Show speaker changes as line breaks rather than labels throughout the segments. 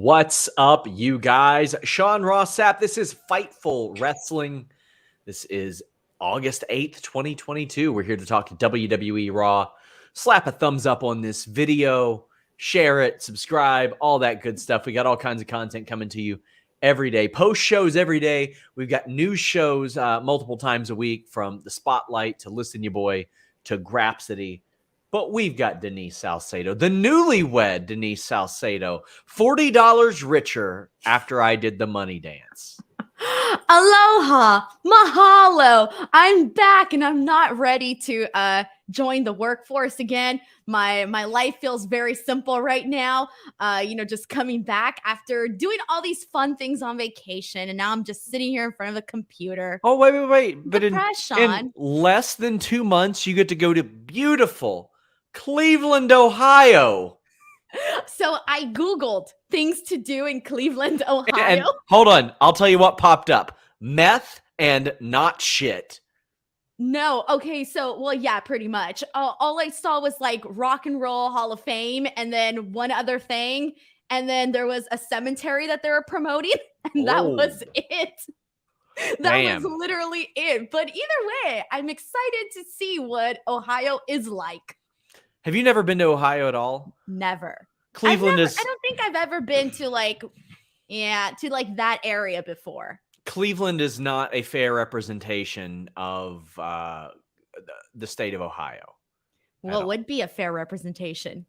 What's up, you guys? Sean Ross Sapp. This is Fightful Wrestling. This is August 8th, 2022. We're here to talk WWE Raw. Slap a thumbs up on this video, share it, subscribe, all that good stuff. We got all kinds of content coming to you every day. Post shows every day. We've got news shows multiple times a week, from the Spotlight to Listen Ya Boy to Grapsody. But we've got Denise Salcedo, the newlywed Denise Salcedo, $40 richer after I did the money dance.
Aloha, mahalo. I'm back and I'm not ready to join the workforce again. My life feels very simple right now. Just coming back after doing all these fun things on vacation, and now I'm just sitting here in front of a computer.
Oh, wait. But in less than 2 months, you get to go to beautiful Cleveland, Ohio.
So I Googled things to do in Cleveland, Ohio.
And hold on. I'll tell you what popped up. Meth and not shit.
No. Okay. So, well, yeah, pretty much. All I saw was like Rock and Roll Hall of Fame and then one other thing. And then there was a cemetery that they were promoting. And that was it. That was literally it. But either way, I'm excited to see what Ohio is like.
Have you never been to Ohio at all?
Never.
Cleveland
I don't think I've ever been to that area before.
Cleveland is not a fair representation of the state of Ohio.
What would be a fair representation?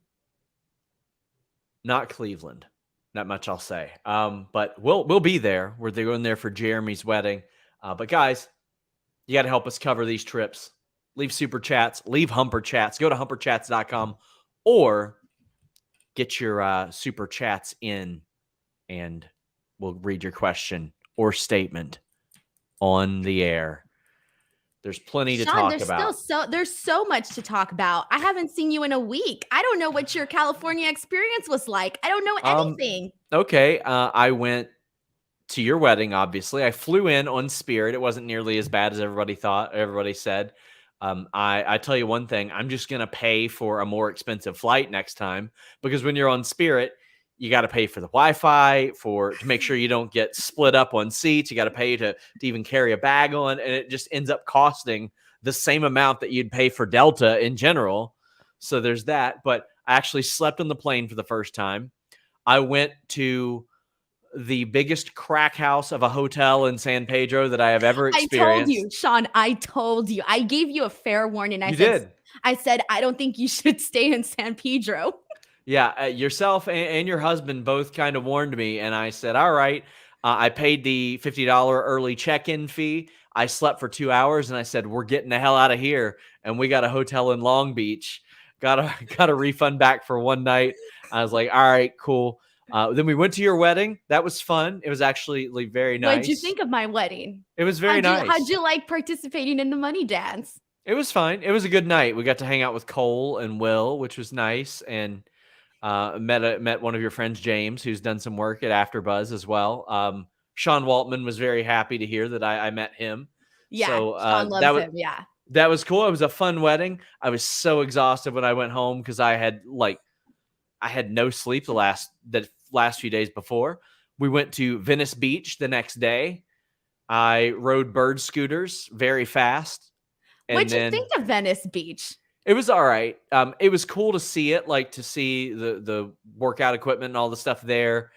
Not Cleveland. Not much I'll say. But we'll be there. We're going there for Jeremy's wedding. But guys, you got to help us cover these trips. Leave super chats, leave humper chats. Go to humperchats.com or get your super chats in, and we'll read your question or statement on the air. There's plenty to talk about.
There's so much to talk about. I haven't seen you in a week. I don't know what your California experience was like. I don't know anything.
Okay. I went to your wedding, obviously. I flew in on Spirit. It wasn't nearly as bad as everybody said. I tell you one thing, I'm just going to pay for a more expensive flight next time, because when you're on Spirit, you got to pay for the Wi-Fi to make sure you don't get split up on seats. You got to pay to even carry a bag on, and it just ends up costing the same amount that you'd pay for Delta in general. So there's that. But I actually slept on the plane for the first time. I went to the biggest crack house of a hotel in San Pedro that I have ever experienced.
I told you, Sean, I told you. I gave you a fair warning. I said, I don't think you should stay in San Pedro.
Yeah, yourself and your husband both kind of warned me, and I said, all right. I paid the $50 early check-in fee. I slept for 2 hours, and I said, we're getting the hell out of here. And we got a hotel in Long Beach. Got a refund back for one night. I was like, all right, cool. Then we went to your wedding. That was fun. It was actually very nice.
What did you think of my wedding?
It was very nice.
How'd you like participating in the money dance?
It was fine. It was a good night. We got to hang out with Cole and Will, which was nice, and met one of your friends, James, who's done some work at AfterBuzz as well. Sean Waltman was very happy to hear that I met him.
Yeah, so, Sean loves him. Yeah,
that was cool. It was a fun wedding. I was so exhausted when I went home because I had no sleep the last few days before. We went to Venice Beach the next day. I rode bird scooters very fast.
What'd you think of Venice Beach?
It was all right. It was cool to see it, to see the workout equipment and all the stuff there.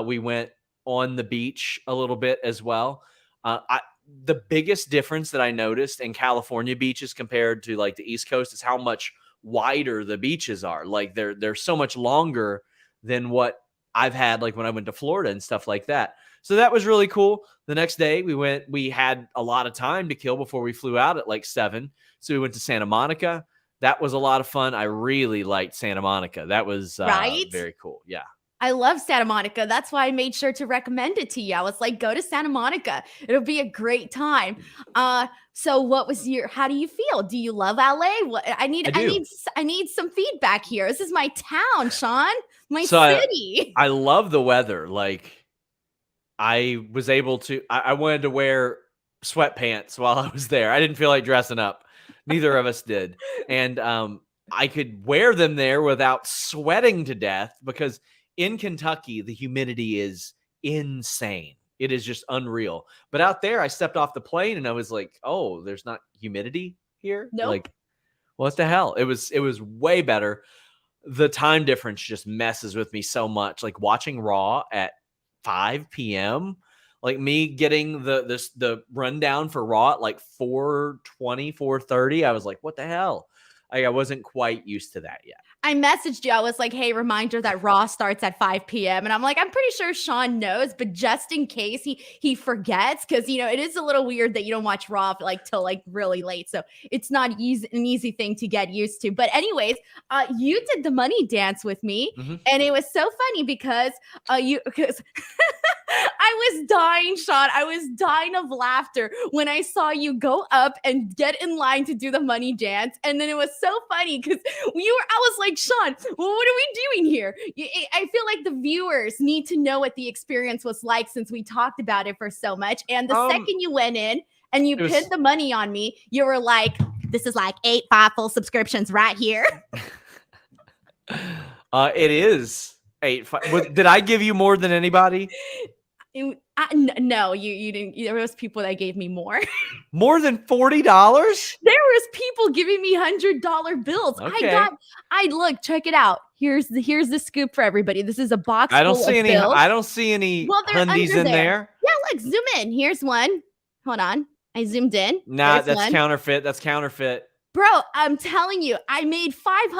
We went on the beach a little bit as well. The biggest difference that I noticed in California beaches compared to the East Coast is how much wider the beaches are. They're so much longer than what I've had when I went to Florida and stuff like that. So that was really cool. The next day we had a lot of time to kill before we flew out at 7. So we went to Santa Monica. That was a lot of fun. I really liked Santa Monica. That was very cool. Yeah.
I love Santa Monica. That's why I made sure to recommend it to you. I was like, go to Santa Monica. It'll be a great time. So how do you feel? Do you love LA? I need some feedback here. This is my town, Sean, my city.
I love the weather. I was able to, I wanted to wear sweatpants while I was there. I didn't feel like dressing up. Neither of us did. And I could wear them there without sweating to death, because in Kentucky, the humidity is insane. It is just unreal. But out there, I stepped off the plane and I was like, oh, there's not humidity here?
Nope.
Like, what the hell? It was way better. The time difference just messes with me so much. Like watching Raw at 5 p.m., like me getting the rundown for Raw at like 4:20, 4:30. I was like, what the hell? I wasn't quite used to that yet.
I messaged you. I was like, hey, reminder that Raw starts at 5 p.m. And I'm like, I'm pretty sure Sean knows, but just in case he forgets, because, you know, it is a little weird that you don't watch Raw like till like really late. So it's not an easy thing to get used to. But anyways, you did the money dance with me.
Mm-hmm.
And it was so funny because I was dying, Sean. I was dying of laughter when I saw you go up and get in line to do the money dance. And then it was so funny because I was like, Sean, well, what are we doing here? I feel like the viewers need to know what the experience was like since we talked about it for so much. And the second you went in and you pinned the money on me, you were like, this is like 8 Fightful subscriptions right here.
It is 8. Did I give you more than anybody?
No, you didn't. There was people that gave me more.
More than $40?
There was people giving me $100 bills.
Okay.
I look, check it out. Here's the scoop for everybody. This is a box.
I don't see any.
Bills.
I don't see any hundies in there.
Yeah, look, zoom in. Here's one. Hold on. I zoomed in.
Nah, that's counterfeit. That's counterfeit.
Bro, I'm telling you, I made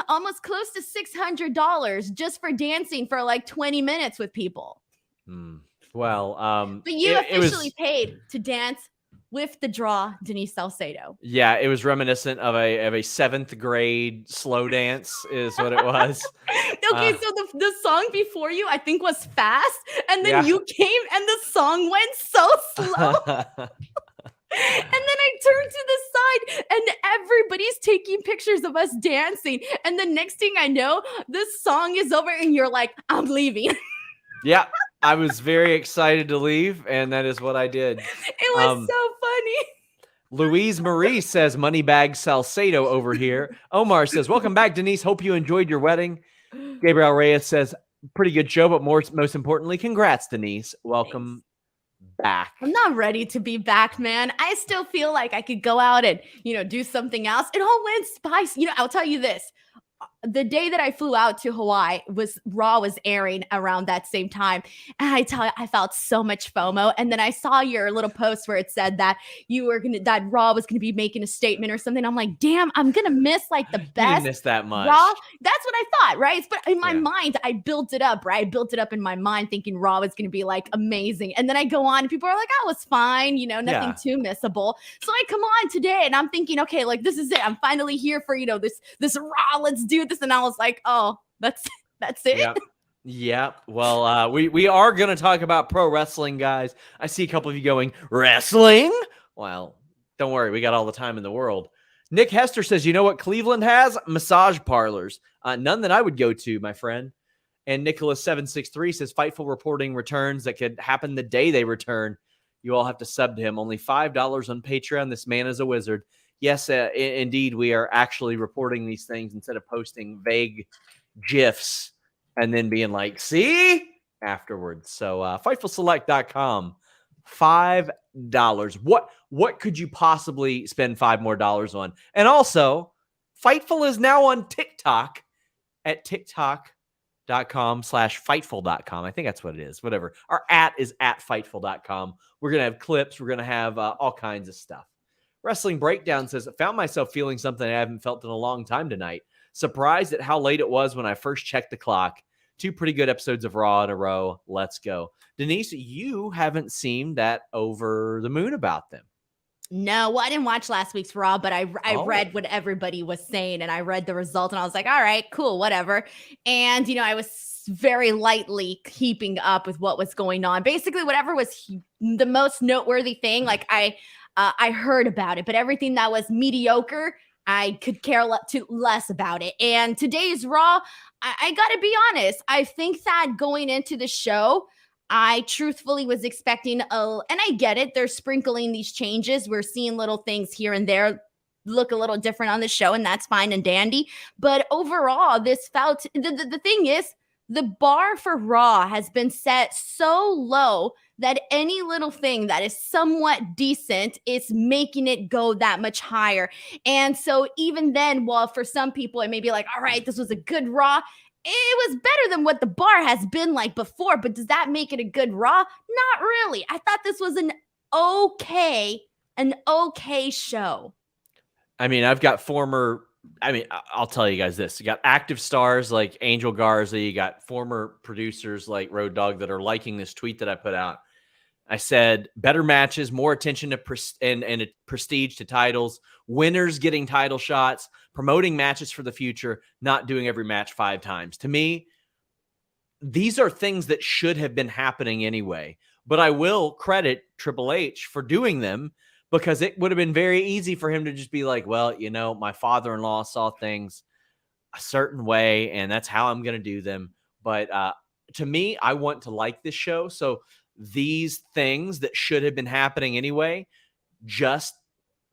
almost close to $600 just for dancing for like 20 minutes with people.
Well,
but you officially paid to dance with the draw, Denise Salcedo.
Yeah, it was reminiscent of a 7th grade slow dance, is what it was.
Okay, so the song before you, I think, was fast, and then you came and the song went so slow. And then I turned to the side and everybody's taking pictures of us dancing. And the next thing I know, this song is over and you're like, I'm leaving.
Yeah, I was very excited to leave, and that is what I did.
It was so funny.
Louise Marie says, Moneybag Salcedo over here. Omar says, welcome back, Denise. Hope you enjoyed your wedding. Gabriel Reyes says, pretty good show, but most importantly, congrats, Denise. Welcome back.
I'm not ready to be back, man. I still feel like I could go out and, do something else. It all went spicy. I'll tell you this. The day that I flew out to Hawaii Raw was airing around that same time. And I tell you, I felt so much FOMO. And then I saw your little post where it said that that Raw was going to be making a statement or something. I'm like, damn, I'm going to miss like the best.
You didn't miss that much.
Raw. That's what I thought, right? But in my mind, I built it up, right? I built it up in my mind thinking Raw was going to be like amazing. And then I go on and people are like, oh, it was fine. Nothing too missable. So I come on today and I'm thinking, okay, like this is it. I'm finally here for, this Raw. Let's do this. And I was like, oh, that's it.
Yeah. Well, we are going to talk about pro wrestling, guys. I see a couple of you going, wrestling? Well, don't worry. We got all the time in the world. Nick Hester says, you know what Cleveland has? Massage parlors. None that I would go to, my friend. And Nicholas763 says, Fightful reporting returns that could happen the day they return. You all have to sub to him. Only $5 on Patreon. This man is a wizard. Yes, indeed, we are actually reporting these things instead of posting vague GIFs and then being like, see? Afterwards. So FightfulSelect.com, $5. What could you possibly spend $5 more on? And also, Fightful is now on TikTok at TikTok.com/Fightful.com. I think that's what it is. Whatever. Our @ is @Fightful.com. We're going to have clips. We're going to have all kinds of stuff. Wrestling Breakdown says, I found myself feeling something I haven't felt in a long time tonight. Surprised at how late it was when I first checked the clock. 2 pretty good episodes of Raw in a row. Let's go. Denise, you haven't seemed that over the moon about them.
No, well, I didn't watch last week's Raw, but I read what everybody was saying and I read the result and I was like, all right, cool, whatever. And, I was very lightly keeping up with what was going on. Basically, whatever was the most noteworthy thing, like I heard about it, but everything that was mediocre, I could care less about it. And today's Raw, I got to be honest. I think that going into the show, I truthfully was expecting and I get it. They're sprinkling these changes. We're seeing little things here and there look a little different on the show, and that's fine and dandy. But overall, this felt, the thing is, the bar for Raw has been set so low that any little thing that is somewhat decent is making it go that much higher. And so even then, while for some people it may be like, all right, this was a good Raw, it was better than what the bar has been like before. But does that make it a good Raw? Not really. I thought this was an okay show.
I mean, I'll tell you guys this. You got active stars like Angel Garza. You got former producers like Road Dogg that are liking this tweet that I put out. I said, better matches, more attention to and prestige to titles, winners getting title shots, promoting matches for the future, not doing every match 5 times. To me, these are things that should have been happening anyway. But I will credit Triple H for doing them, because it would have been very easy for him to just be like, well, my father-in-law saw things a certain way, and that's how I'm going to do them. But to me, I want to like this show. So these things that should have been happening anyway, just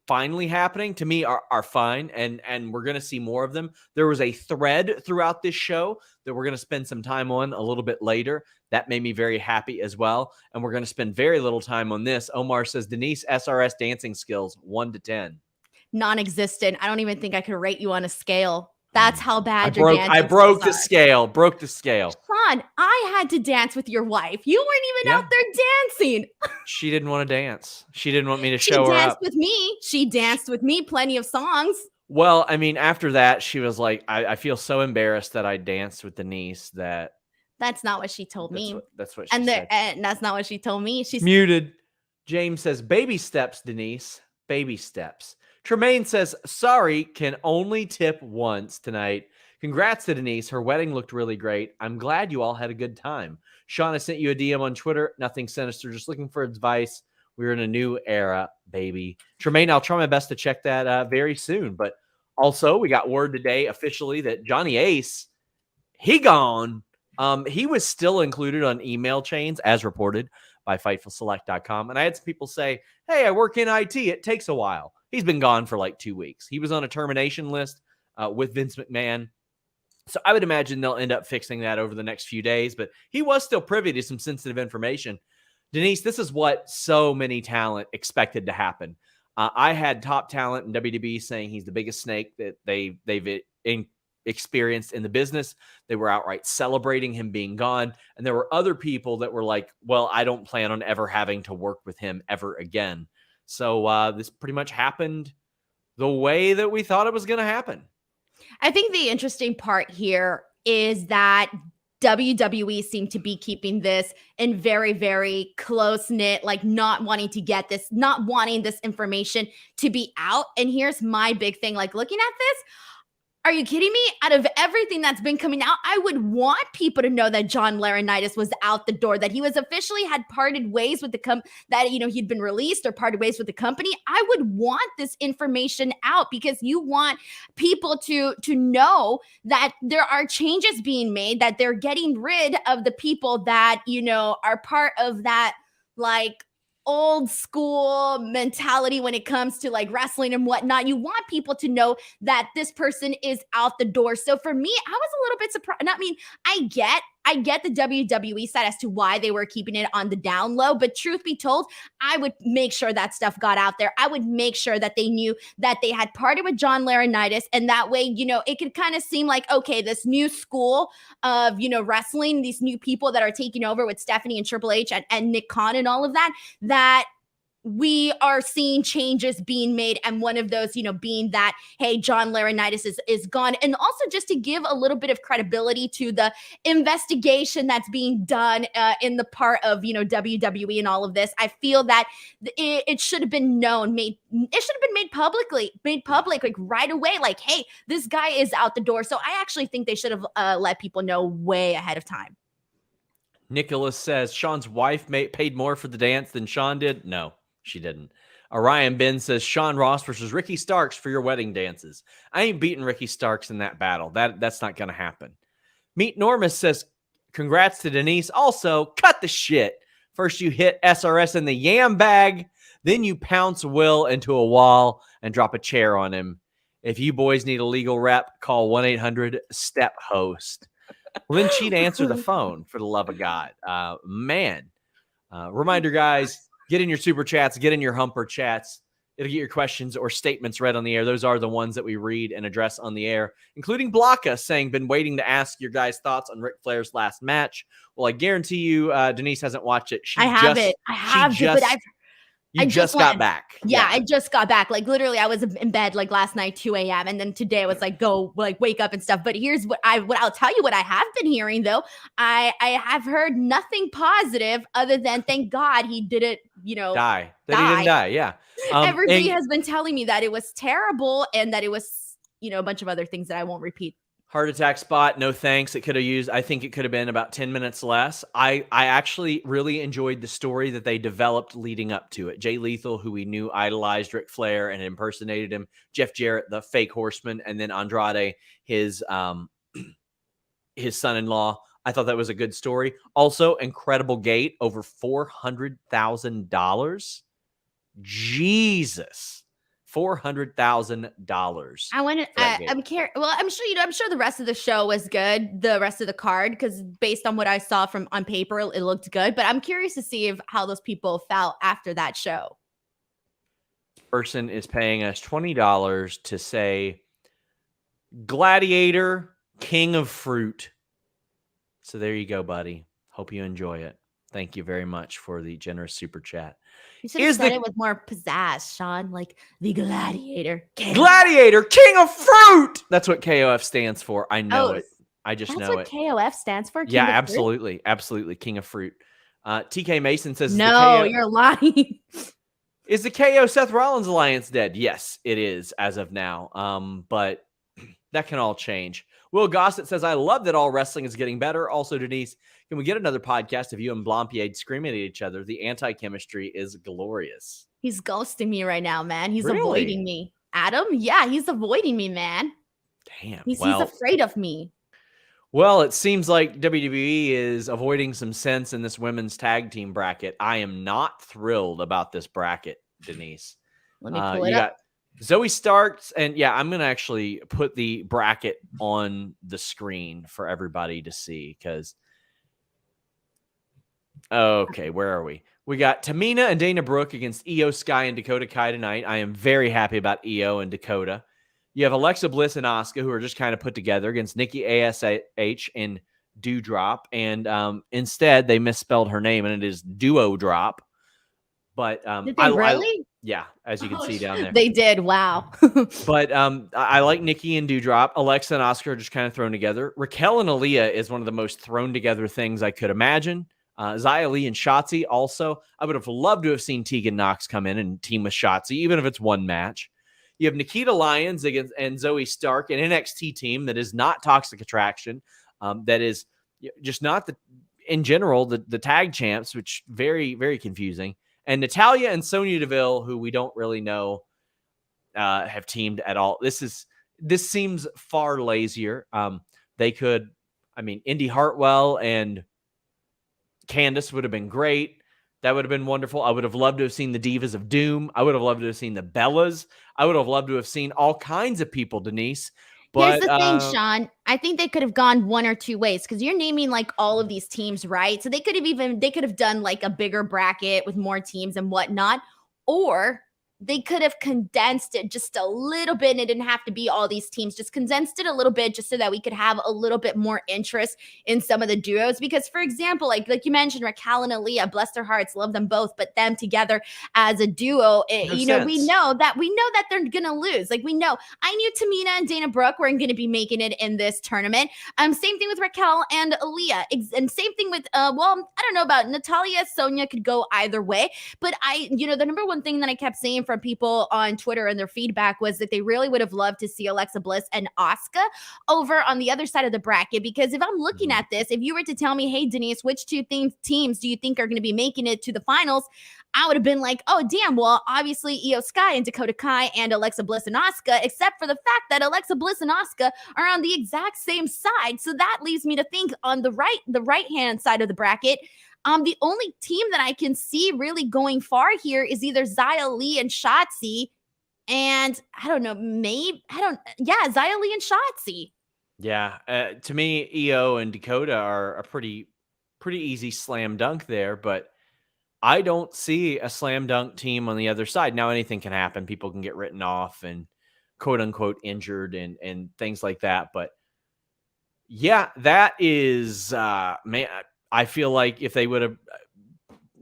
finally happening, to me are fine. And we're going to see more of them. There was a thread throughout this show that we're going to spend some time on a little bit later. That made me very happy as well. And we're going to spend very little time on this. Omar says, Denise SRS dancing skills, 1 to 10.
Non-existent. I don't even think I could rate you on a scale. That's how bad
I broke the scale. Broke the scale.
Sean, I had to dance with your wife. You weren't even out there dancing.
She didn't want to dance. She didn't want me to show her up.
She danced with me. She danced with me. Plenty of songs.
Well, I mean, after that, she was like, I feel so embarrassed that I danced with Denise that.
That's not what she told me.
That's what she said.
And that's not what she told me. She's
muted. James says, baby steps, Denise. Baby steps. Tremaine says, sorry, can only tip once tonight. Congrats to Denise. Her wedding looked really great. I'm glad you all had a good time. Shauna sent you a DM on Twitter. Nothing sinister. Just looking for advice. We're in a new era, baby. Tremaine, I'll try my best to check that very soon. But also, we got word today officially that Johnny Ace, he gone. He was still included on email chains as reported by FightfulSelect.com. And I had some people say, hey, I work in IT. It takes a while. He's been gone for like 2 weeks. He was on a termination list with Vince McMahon. So I would imagine they'll end up fixing that over the next few days. But he was still privy to some sensitive information. Denise, this is what so many talent expected to happen. I had top talent in WWE saying he's the biggest snake that they've experienced in the business. They were outright celebrating him being gone. And there were other people that were like, well, I don't plan on ever having to work with him ever again. So this pretty much happened the way that we thought it was going to happen.
I think the interesting part here is that WWE seemed to be keeping this in very, very close-knit, like not wanting to get this, not wanting this information to be out. And here's my big thing, like looking at this, are you kidding me? Out of everything that's been coming out, I would want people to know that John Laurinaitis was out the door, that he was officially had parted ways with the that, he'd been released or parted ways with the company. I would want this information out because you want people to know that there are changes being made, that they're getting rid of the people that, are part of that, like, old school mentality when it comes to like wrestling and whatnot. You want people to know that this person is out the door. So for me, I was a little bit surprised. I mean, I get the WWE side as to why they were keeping it on the down low, but truth be told, I would make sure that stuff got out there. I would make sure that they knew that they had parted with John Laurinaitis, and that way, it could kind of seem like, okay, this new school of, wrestling, these new people that are taking over with Stephanie and Triple H and Nick Khan and all of that we are seeing changes being made, and one of those, being that, hey, John Laurinaitis is gone. And also just to give a little bit of credibility to the investigation that's being done in the part of, WWE and all of this. I feel that it should have been made public, like right away, like, hey, this guy is out the door. So I actually think they should have let people know way ahead of time.
Nicholas says Sean's wife paid more for the dance than Sean did. No, she didn't. Orion Ben says Sean Ross versus Ricky Starks for your wedding dances. I ain't beating Ricky Starks in that battle. That's not going to happen. Meet Normus says congrats to Denise. Also, cut the shit. First you hit SRS in the yam bag, then you pounce Will into a wall and drop a chair on him. If you boys need a legal rep, call 1-800-STEP-HOST. Well, then she'd answer the phone, for the love of God. Man. Reminder, guys, get in your super chats, get in your humper chats. It'll get your questions or statements read on the air. Those are the ones that we read and address on the air, including Blocka saying, been waiting to ask your guys' thoughts on Ric Flair's last match. Well, I guarantee you, Denise hasn't watched it.
I have it, but
You just got back.
Yeah, I just got back. Like literally, I was in bed like last night, 2 a.m. And then today I was like, go like wake up and stuff. But here's what I'll tell you what I have been hearing though. I have heard nothing positive other than thank God he didn't,
he didn't die. Yeah.
Everybody has been telling me that it was terrible and that it was, a bunch of other things that I won't repeat.
Heart attack spot, no thanks. I think it could have been about 10 minutes less. I actually really enjoyed the story that they developed leading up to it. Jay Lethal, who we knew idolized Ric Flair and impersonated him. Jeff Jarrett, the fake horseman. And then Andrade, his son-in-law. I thought that was a good story. Also, incredible gate, over $400,000. Jesus. $400,000.
I'm curious. Well, I'm sure the rest of the show was good. The rest of the card, because based on what I saw on paper, it looked good. But I'm curious to see how those people felt after that show.
Person is paying us $20 to say Gladiator, King of Fruit. So there you go, buddy. Hope you enjoy it. Thank you very much for the generous super chat.
You should have said it with more pizzazz, Sean, like the Gladiator.
Gladiator, King of Fruit! That's what KOF stands for. I know it. I just know it.
That's what KOF stands for?
King of absolutely. Fruit? Absolutely. King of Fruit. TK Mason says,
no, you're lying.
Is the KO Seth Rollins alliance dead? Yes, it is as of now. But that can all change. Will Gossett says, I love that all wrestling is getting better. Also, Denise, can we get another podcast of you and Blampied screaming at each other? The anti-chemistry is glorious.
He's ghosting me right now, man. He's avoiding me. Adam? Yeah, he's avoiding me, man.
Damn.
He's afraid of me.
Well, it seems like WWE is avoiding some sense in this women's tag team bracket. I am not thrilled about this bracket, Denise.
Let me pull it up.
Zoe Starks, and yeah, I'm going to actually put the bracket on the screen for everybody to see because, okay, where are we? We got Tamina and Dana Brooke against Io Sky and Dakota Kai tonight. I am very happy about Io and Dakota. You have Alexa Bliss and Asuka, who are just kind of put together against Nikki ASH and Dewdrop, and instead they misspelled her name, and it is Duo Drop. But
did they really?
Yeah, as you can see down there.
They did. Wow.
But I like Nikki and Dewdrop. Alexa and Asuka are just kind of thrown together. Raquel and Aaliyah is one of the most thrown together things I could imagine. Xia Li and Shotzi also. I would have loved to have seen Tegan Nox come in and team with Shotzi, even if it's one match. You have Nikita Lyons and Zoe Stark, an NXT team that is not Toxic Attraction, that is just not in general the tag champs, which very, very confusing. And Natalya and Sonya Deville, who we don't really know, have teamed at all. This seems far lazier. They could, Indy Hartwell and Candice would have been great. That would have been wonderful. I would have loved to have seen the Divas of Doom. I would have loved to have seen the Bellas. I would have loved to have seen all kinds of people, Denise. But,
here's the thing, Sean. I think they could have gone one or two ways because you're naming like all of these teams, right? So they could have done like a bigger bracket with more teams and whatnot, or they could have condensed it just a little bit, and it didn't have to be all these teams. Just condensed it a little bit just so that we could have a little bit more interest in some of the duos. Because, for example, like you mentioned, Raquel and Aaliyah, bless their hearts, love them both, but them together as a duo, we know that they're gonna lose. Like we know, I knew Tamina and Dana Brooke weren't gonna be making it in this tournament. Same thing with Raquel and Aaliyah, and same thing with I don't know about Natalya. Sonya could go either way, but the number one thing that I kept saying from people on Twitter and their feedback was that they really would have loved to see Alexa Bliss and Asuka over on the other side of the bracket. Because if I'm looking at this, if you were to tell me, hey, Denise, which two teams do you think are going to be making it to the finals? I would have been like, oh, damn, well, obviously Io Sky and Dakota Kai and Alexa Bliss and Asuka, except for the fact that Alexa Bliss and Asuka are on the exact same side. So that leaves me to think on the right-hand side of the bracket, the only team that I can see really going far here is either Xia Li and Shotzi, and I don't know, Xia Li and Shotzi.
Yeah, to me, EO and Dakota are a pretty easy slam dunk there, but I don't see a slam dunk team on the other side. Now anything can happen. People can get written off and quote unquote injured and things like that. But yeah, that is man, I feel like if they would have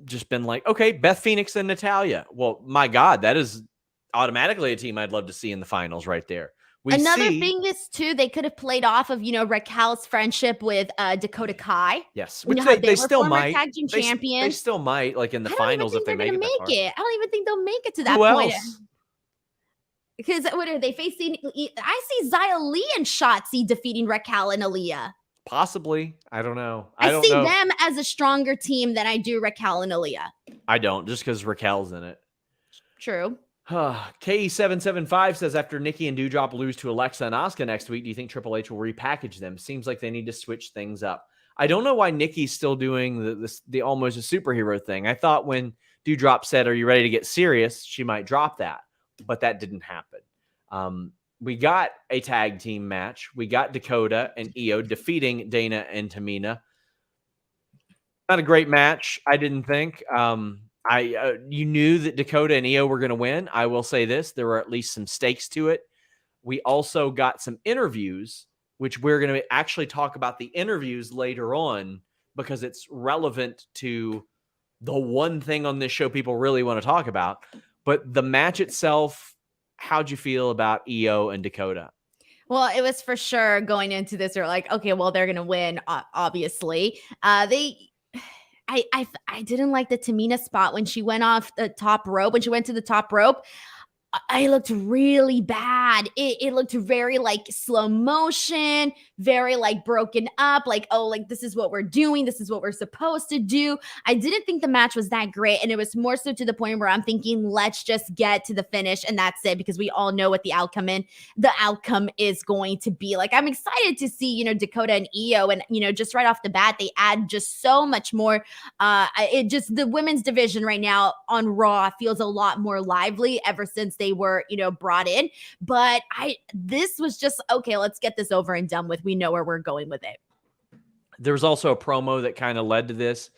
just been like, okay, Beth Phoenix and Natalia. Well, my God, that is automatically a team I'd love to see in the finals right there.
Another thing is too, they could have played off of, Raquel's friendship with Dakota Kai.
Yes,
You
which
know how
they
were
still
former
might.
tag team
They
champions.
still might, like in the
I don't even
finals if
think
they
they're
make
gonna
it that far.
make it. I don't even think they'll make it to that
Who
point.
else?
Because what are they facing? I see Xia Li and Shotzi defeating Raquel and Aaliyah.
Possibly. I don't know.
I
don't
see
know.
them as a stronger team than I do Raquel and Aaliyah.
I don't, just because Raquel's in it.
True.
KE775 says, after Nikki and Doudrop lose to Alexa and Asuka next week, do you think Triple H will repackage them? Seems like they need to switch things up. I don't know why Nikki's still doing the almost a superhero thing. I thought when Doudrop said, are you ready to get serious? She might drop that, but that didn't happen. We got a tag team match. We got Dakota and Io defeating Dana and Tamina. Not a great match, I didn't think. You knew that Dakota and Io were going to win. I will say this, there were at least some stakes to it. We also got some interviews, which we're going to actually talk about the interviews later on because it's relevant to the one thing on this show people really want to talk about. But the match itself, how'd you feel about Io and Dakota?
Well, it was for sure going into this, they're like, okay, well, they're going to win, obviously. I didn't like the Tamina spot when she went off the top rope. When she went to the top rope, I looked really bad. It looked very like slow motion, very like broken up, like, oh, like this is what we're doing. This is what we're supposed to do. I didn't think the match was that great. And it was more so to the point where I'm thinking, let's just get to the finish and that's it, because we all know what the outcome is going to be. Like, I'm excited to see, Dakota and Io, and, just right off the bat, they add just so much more. The women's division right now on Raw feels a lot more lively ever since they were, brought in. But this was just, okay, let's get this over and done with. We know where we're going with it.
There was also a promo that kind of led to this.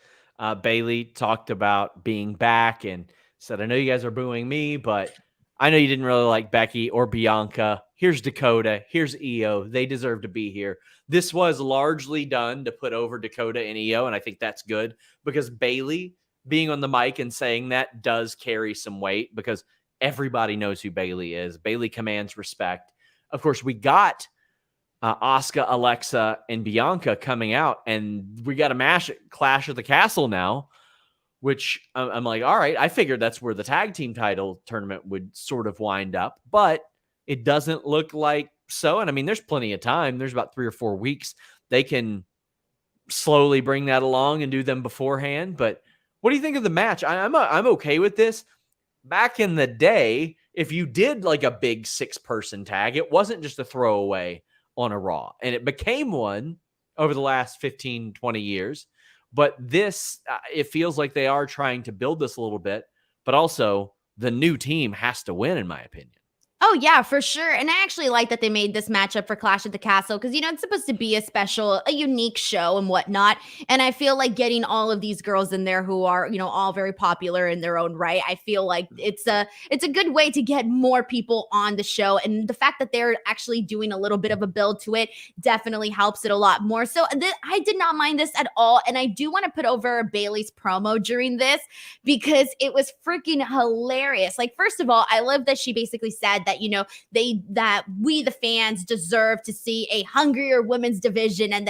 Bailey talked about being back and said, I know you guys are booing me, but I know you didn't really like Becky or Bianca. Here's Dakota. Here's Io. They deserve to be here. This was largely done to put over Dakota and Io, and I think that's good because Bailey being on the mic and saying that does carry some weight because everybody knows who Bailey is. Bailey commands respect. Of course, we got Asuka, Alexa, and Bianca coming out, and we got a Clash at the Castle now, which I'm like, all right, I figured that's where the tag team title tournament would sort of wind up, but it doesn't look like so. And I mean, there's plenty of time. There's about 3 or 4 weeks. They can slowly bring that along and do them beforehand. But what do you think of the match? I'm okay with this. Back in the day, if you did like a big 6-person tag, it wasn't just a throwaway on a Raw, and it became one over the last 15, 20 years. But this, it feels like they are trying to build this a little bit, but also the new team has to win, in my opinion.
Oh, yeah, for sure. And I actually like that they made this matchup for Clash at the Castle because, it's supposed to be a unique show and whatnot. And I feel like getting all of these girls in there who are, all very popular in their own right, I feel like it's a good way to get more people on the show. And the fact that they're actually doing a little bit of a build to it definitely helps it a lot more. So I did not mind this at all. And I do want to put over Bailey's promo during this because it was freaking hilarious. Like, first of all, I love that she basically said that, that we, the fans, deserve to see a hungrier women's division and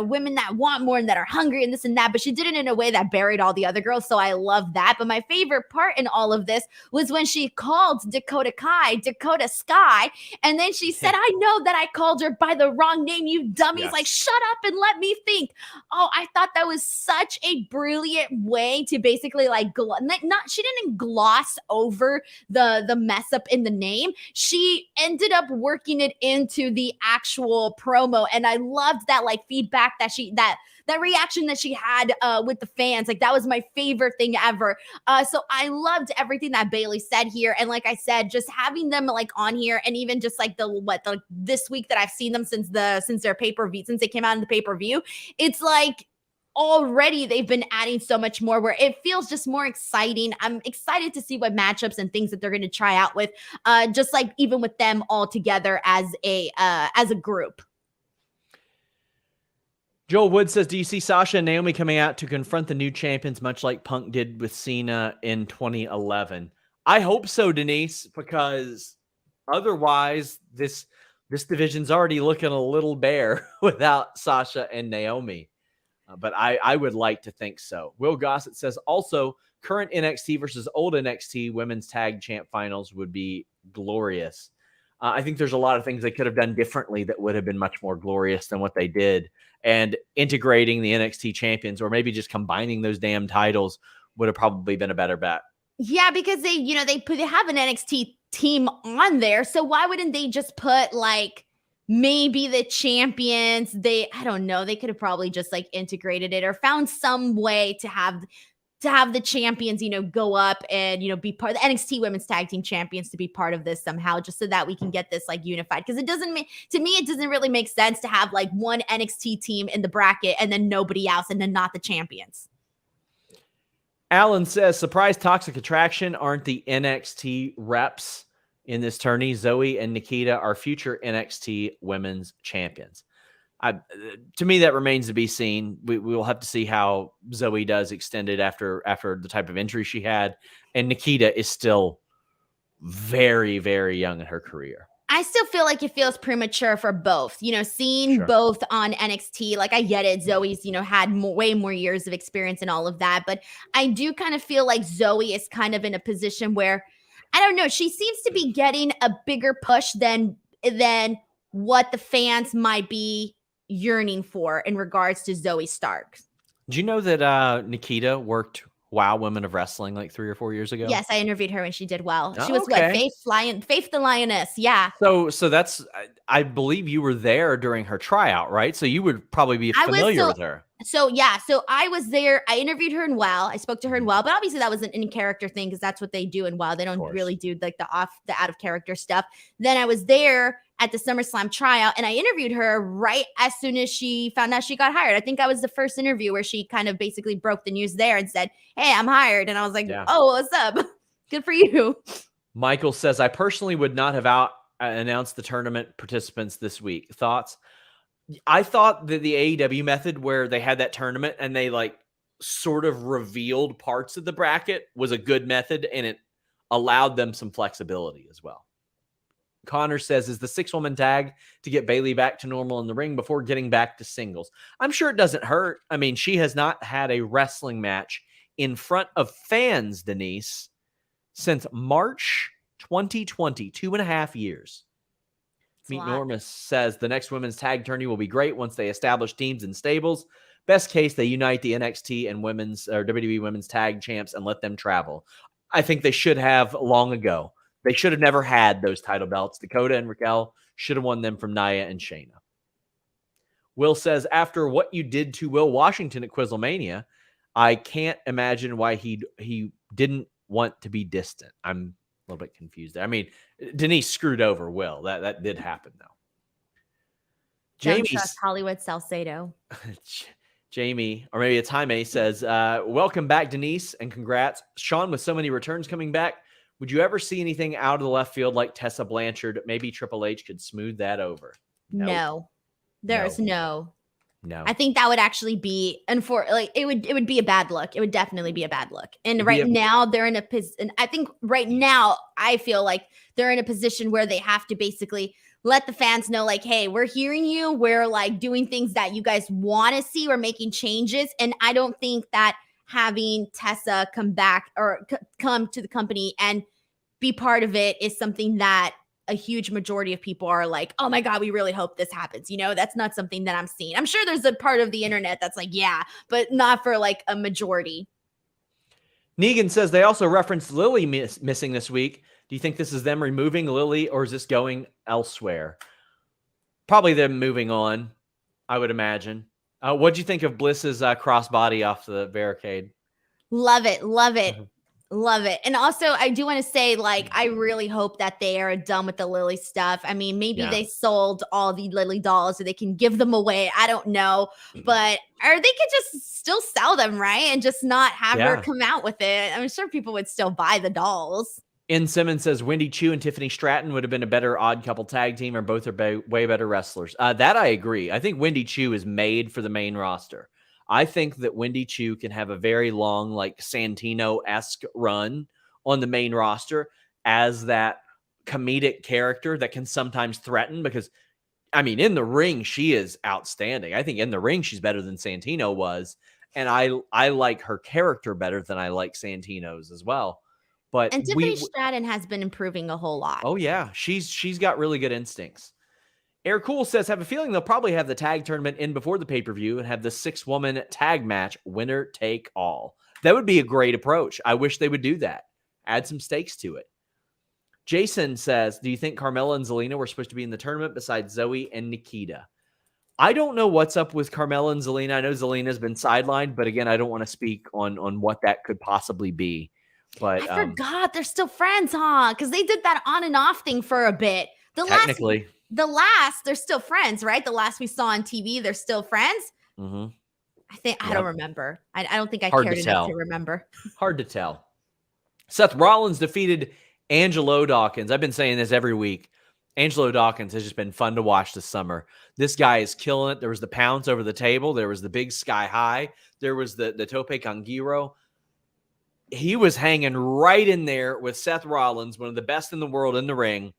women that want more and that are hungry and this and that. But she did it in a way that buried all the other girls. So I love that. But my favorite part in all of this was when she called Dakota Kai, Dakota Sky. And then she said, I know that I called her by the wrong name, you dummies. Yes. Like, shut up and let me think. Oh, I thought that was such a brilliant way to basically she didn't gloss over the mess up in the name. name, she ended up working it into the actual promo. And I loved that like feedback that reaction that she had with the fans. Like that was my favorite thing ever. So I loved everything that Bayley said here. And like I said, just having them like on here, and even just like this week that I've seen them since their pay-per-view, since they came out in the pay-per-view, it's like already they've been adding so much more where it feels just more exciting. I'm excited to see what matchups and things that they're going to try out with, just like even with them all together as a group.
Joel Wood says, do you see Sasha and Naomi coming out to confront the new champions, much like Punk did with Cena in 2011? I hope so, Denise, because otherwise this division's already looking a little bare without Sasha and Naomi. But I would like to think so. Will Gossett says, also, current NXT versus old NXT women's tag champ finals would be glorious. I think there's a lot of things they could have done differently that would have been much more glorious than what they did. And integrating the NXT champions, or maybe just combining those damn titles, would have probably been a better bet.
Yeah, because they have an NXT team on there. So why wouldn't they just put like maybe the champions? I don't know. They could have probably just like integrated it or found some way to have the champions, go up and, be part of the NXT women's tag team champions to be part of this somehow, just so that we can get this like unified. Because it doesn't really make sense to have like one NXT team in the bracket and then nobody else, and then not the champions.
Alan says, surprise Toxic Attraction aren't the NXT reps in this tourney. Zoe and Nikita are future NXT women's champions. To me, that remains to be seen. We will have to see how Zoe does extended after the type of injury she had. And Nikita is still very, very young in her career.
I still feel like it feels premature for both, seeing
Sure.
both on NXT. Like I get it. Zoe's, had way more years of experience and all of that. But I do kind of feel like Zoe is kind of in a position where, I don't know, she seems to be getting a bigger push than what the fans might be yearning for in regards to Zoe Stark.
Do you know that Nikita worked WoW Women of Wrestling like 3 or 4 years ago?
Yes, I interviewed her when she did well. She
Oh,
was
okay.
what? Faith the Lioness. Yeah.
So that's, I believe you were there during her tryout, right? So you would probably be familiar with her.
So I was there. I interviewed her in WoW. I spoke to her in WoW, but obviously that was an in-character thing because that's what they do in WoW. They don't really do like the out of character stuff. Then I was there at the SummerSlam tryout, and I interviewed her right as soon as she found out she got hired. I think I was the first interview where she kind of basically broke the news there and said, "Hey, I'm hired." And I was like, "Oh, what's up? Good for you."
Michael says, I personally would not have announced the tournament participants this week. Thoughts? I thought that the AEW method where they had that tournament and they like sort of revealed parts of the bracket was a good method, and it allowed them some flexibility as well. Connor says, is the 6-woman tag to get Bayley back to normal in the ring before getting back to singles? I'm sure it doesn't hurt. I mean, she has not had a wrestling match in front of fans, Denise, since March 2020, 2.5 years. Meet Normus says the next women's tag tourney will be great once they establish teams and stables. Best case, they unite the NXT and women's or WWE women's tag champs and let them travel. I think they should have long ago. They should have never had those title belts. Dakota and Raquel should have won them from Nia and Shayna. Will says, after what you did to Will Washington at Quizlemania, I can't imagine why he didn't want to be distant. I'm a little bit confused there. I mean, Denise screwed over Will. That did happen, though.
Don't trust Hollywood Salcedo.
Jamie, or maybe it's Jaime, says, welcome back, Denise, and congrats. Sean, with so many returns coming back, would you ever see anything out of the left field like Tessa Blanchard? Maybe Triple H could smooth that over. Nope.
No. There's no.
No.
I think that would actually be, it would be a bad look. It would definitely be a bad look. And now they're in a position. I think right now I feel like they're in a position where they have to basically let the fans know, like, hey, we're hearing you. We're like doing things that you guys want to see. We're making changes. And I don't think that having Tessa come back or come to the company and be part of it is something that a huge majority of people are like, oh my God, we really hope this happens. That's not something that I'm seeing. I'm sure there's a part of the internet that's like, yeah, but not for like a majority.
Negan says they also referenced Lily missing this week. Do you think this is them removing Lily, or is this going elsewhere? Probably them moving on, I would imagine. What'd you think of Bliss's crossbody off the barricade?
Love it. Love it. Love it. And also, I do want to say, like, I really hope that they are done with the Lily stuff. I mean, maybe they sold all the Lily dolls so they can give them away. I don't know. But or they could just still sell them, right? And just not have her come out with it. I'm sure people would still buy the dolls.
N. Simmons says Wendy Chu and Tiffany Stratton would have been a better odd couple tag team, or both are way better wrestlers. That I agree. I think Wendy Chu is made for the main roster. I think that Wendy Chu can have a very long, like Santino-esque run on the main roster as that comedic character that can sometimes threaten, because, I mean, in the ring, she is outstanding. I think in the ring, she's better than Santino was. And I like her character better than I like Santino's as well. But
and Tiffany Stratton has been improving a whole lot.
Oh, yeah. She's got really good instincts. Air Cool says, have a feeling they'll probably have the tag tournament in before the pay-per-view and have the 6-woman tag match, winner take all. That would be a great approach. I wish they would do that. Add some stakes to it. Jason says, do you think Carmella and Zelina were supposed to be in the tournament besides Zoe and Nikita? I don't know what's up with Carmella and Zelina. I know Zelina's been sidelined, but again, I don't want to speak on what that could possibly be. But
I forgot they're still friends, huh? Because they did that on and off thing for a bit.
Technically.
They're still friends, right? The last we saw on TV, they're still friends.
Mm-hmm.
I don't remember. I don't think I cared enough to remember.
Hard to tell. Seth Rollins defeated Angelo Dawkins. I've been saying this every week. Angelo Dawkins has just been fun to watch this summer. This guy is killing it. There was the pounce over the table. There was the big sky high. There was the tope con giro. He was hanging right in there with Seth Rollins, one of the best in the world in the ring,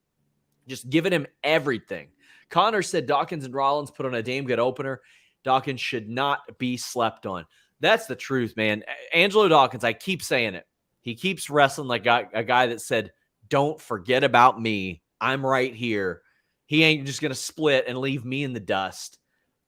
just giving him everything. Connor said Dawkins and Rollins put on a damn good opener. Dawkins should not be slept on. That's the truth, man. Angelo Dawkins, I keep saying it. He keeps wrestling like a guy that said, don't forget about me. I'm right here. He ain't just going to split and leave me in the dust.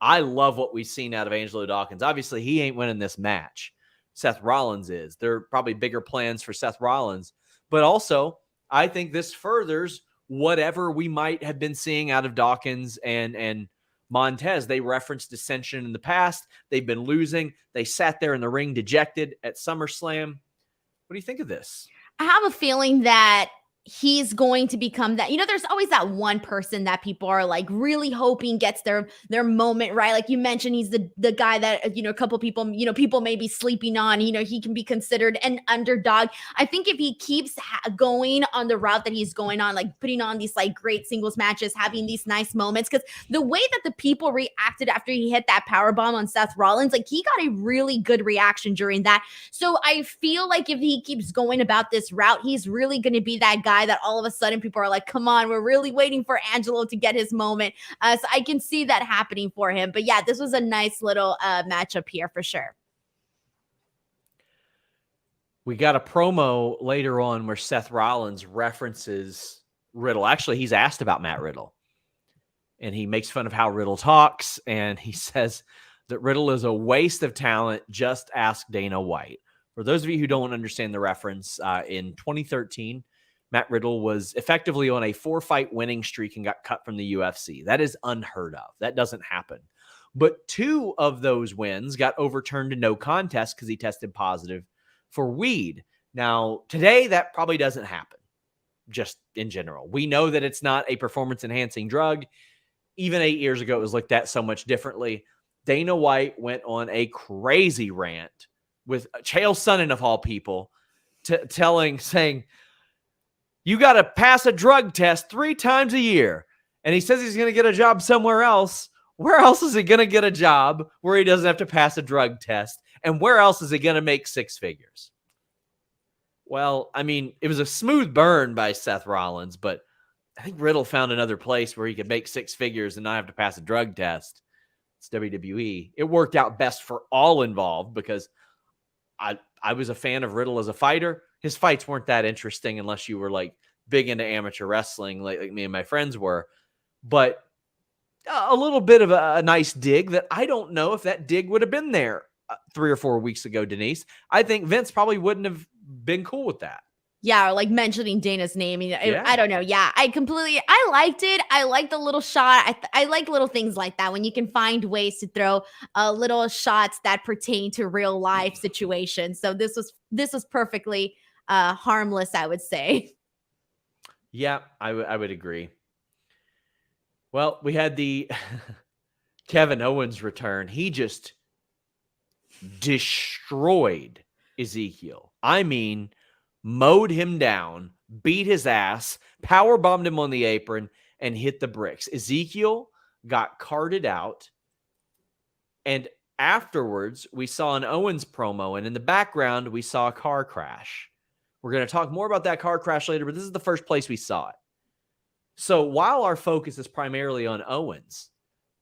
I love what we've seen out of Angelo Dawkins. Obviously, he ain't winning this match. Seth Rollins is. There are probably bigger plans for Seth Rollins. But also, I think this furthers whatever we might have been seeing out of Dawkins and Montez. They referenced dissension in the past. They've been losing. They sat there in the ring dejected at SummerSlam. What do you think of this?
I have a feeling that he's going to become that. You know, there's always that one person that people are like really hoping gets their moment, right? Like you mentioned, he's the guy that, you know, a couple people, you know, people may be sleeping on. You know, he can be considered an underdog. I think if he keeps going on the route that he's going on, like putting on these like great singles matches, having these nice moments, because the way that the people reacted after he hit that powerbomb on Seth Rollins, like he got a really good reaction during that. So I feel like if he keeps going about this route, he's really going to be that guy that all of a sudden people are like, come on, we're really waiting for Angelo to get his moment. So I can see that happening for him. But yeah, this was a nice little matchup here for sure.
We got a promo later on where Seth Rollins references Riddle. Actually, he's asked about Matt Riddle. And he makes fun of how Riddle talks. And he says that Riddle is a waste of talent. Just ask Dana White. For those of you who don't understand the reference, in 2013, Matt Riddle was effectively on a 4-fight winning streak and got cut from the UFC. That is unheard of. That doesn't happen. But 2 of those wins got overturned to no contest because he tested positive for weed. Now, today, that probably doesn't happen, just in general. We know that it's not a performance-enhancing drug. Even 8 years ago, it was looked at so much differently. Dana White went on a crazy rant with Chael Sonnen, of all people, saying, you got to pass a drug test 3 times a year. And he says he's going to get a job somewhere else. Where else is he going to get a job where he doesn't have to pass a drug test? And where else is he going to make 6 figures? Well, I mean, it was a smooth burn by Seth Rollins, but I think Riddle found another place where he could make 6 figures and not have to pass a drug test. It's WWE. It worked out best for all involved because I was a fan of Riddle as a fighter. His fights weren't that interesting unless you were like big into amateur wrestling like me and my friends were. But a little bit of a nice dig that I don't know if that dig would have been there 3 or 4 weeks ago, Denise. I think Vince probably wouldn't have been cool with that.
Yeah, or like mentioning Dana's name.
Yeah.
I don't know. Yeah, I liked it. I like the little shot. I like little things like that when you can find ways to throw little shots that pertain to real life situations. So this was perfectly harmless, I would say.
Yeah, I would agree. Well, we had the Kevin Owens return. He just destroyed Ezekiel. I mean, mowed him down, beat his ass, power bombed him on the apron, and hit the bricks. Ezekiel got carted out. And afterwards, we saw an Owens promo. And in the background, we saw a car crash. We're going to talk more about that car crash later, but this is the first place we saw it. So while our focus is primarily on Owens,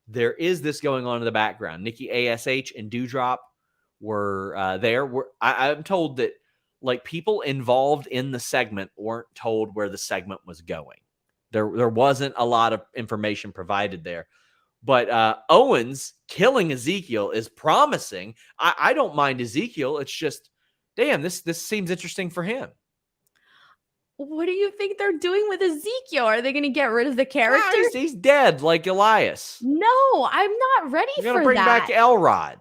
there is this going on in the background. Nikki ASH and Dewdrop were there. I'm told that like people involved in the segment weren't told where the segment was going. There wasn't a lot of information provided there. But Owens killing Ezekiel is promising. I don't mind Ezekiel. It's just, damn, this seems interesting for him.
What do you think they're doing with Ezekiel? Are they going to get rid of the character?
He's dead like Elias.
No, I'm not ready for that. You're going to bring
back Elrod.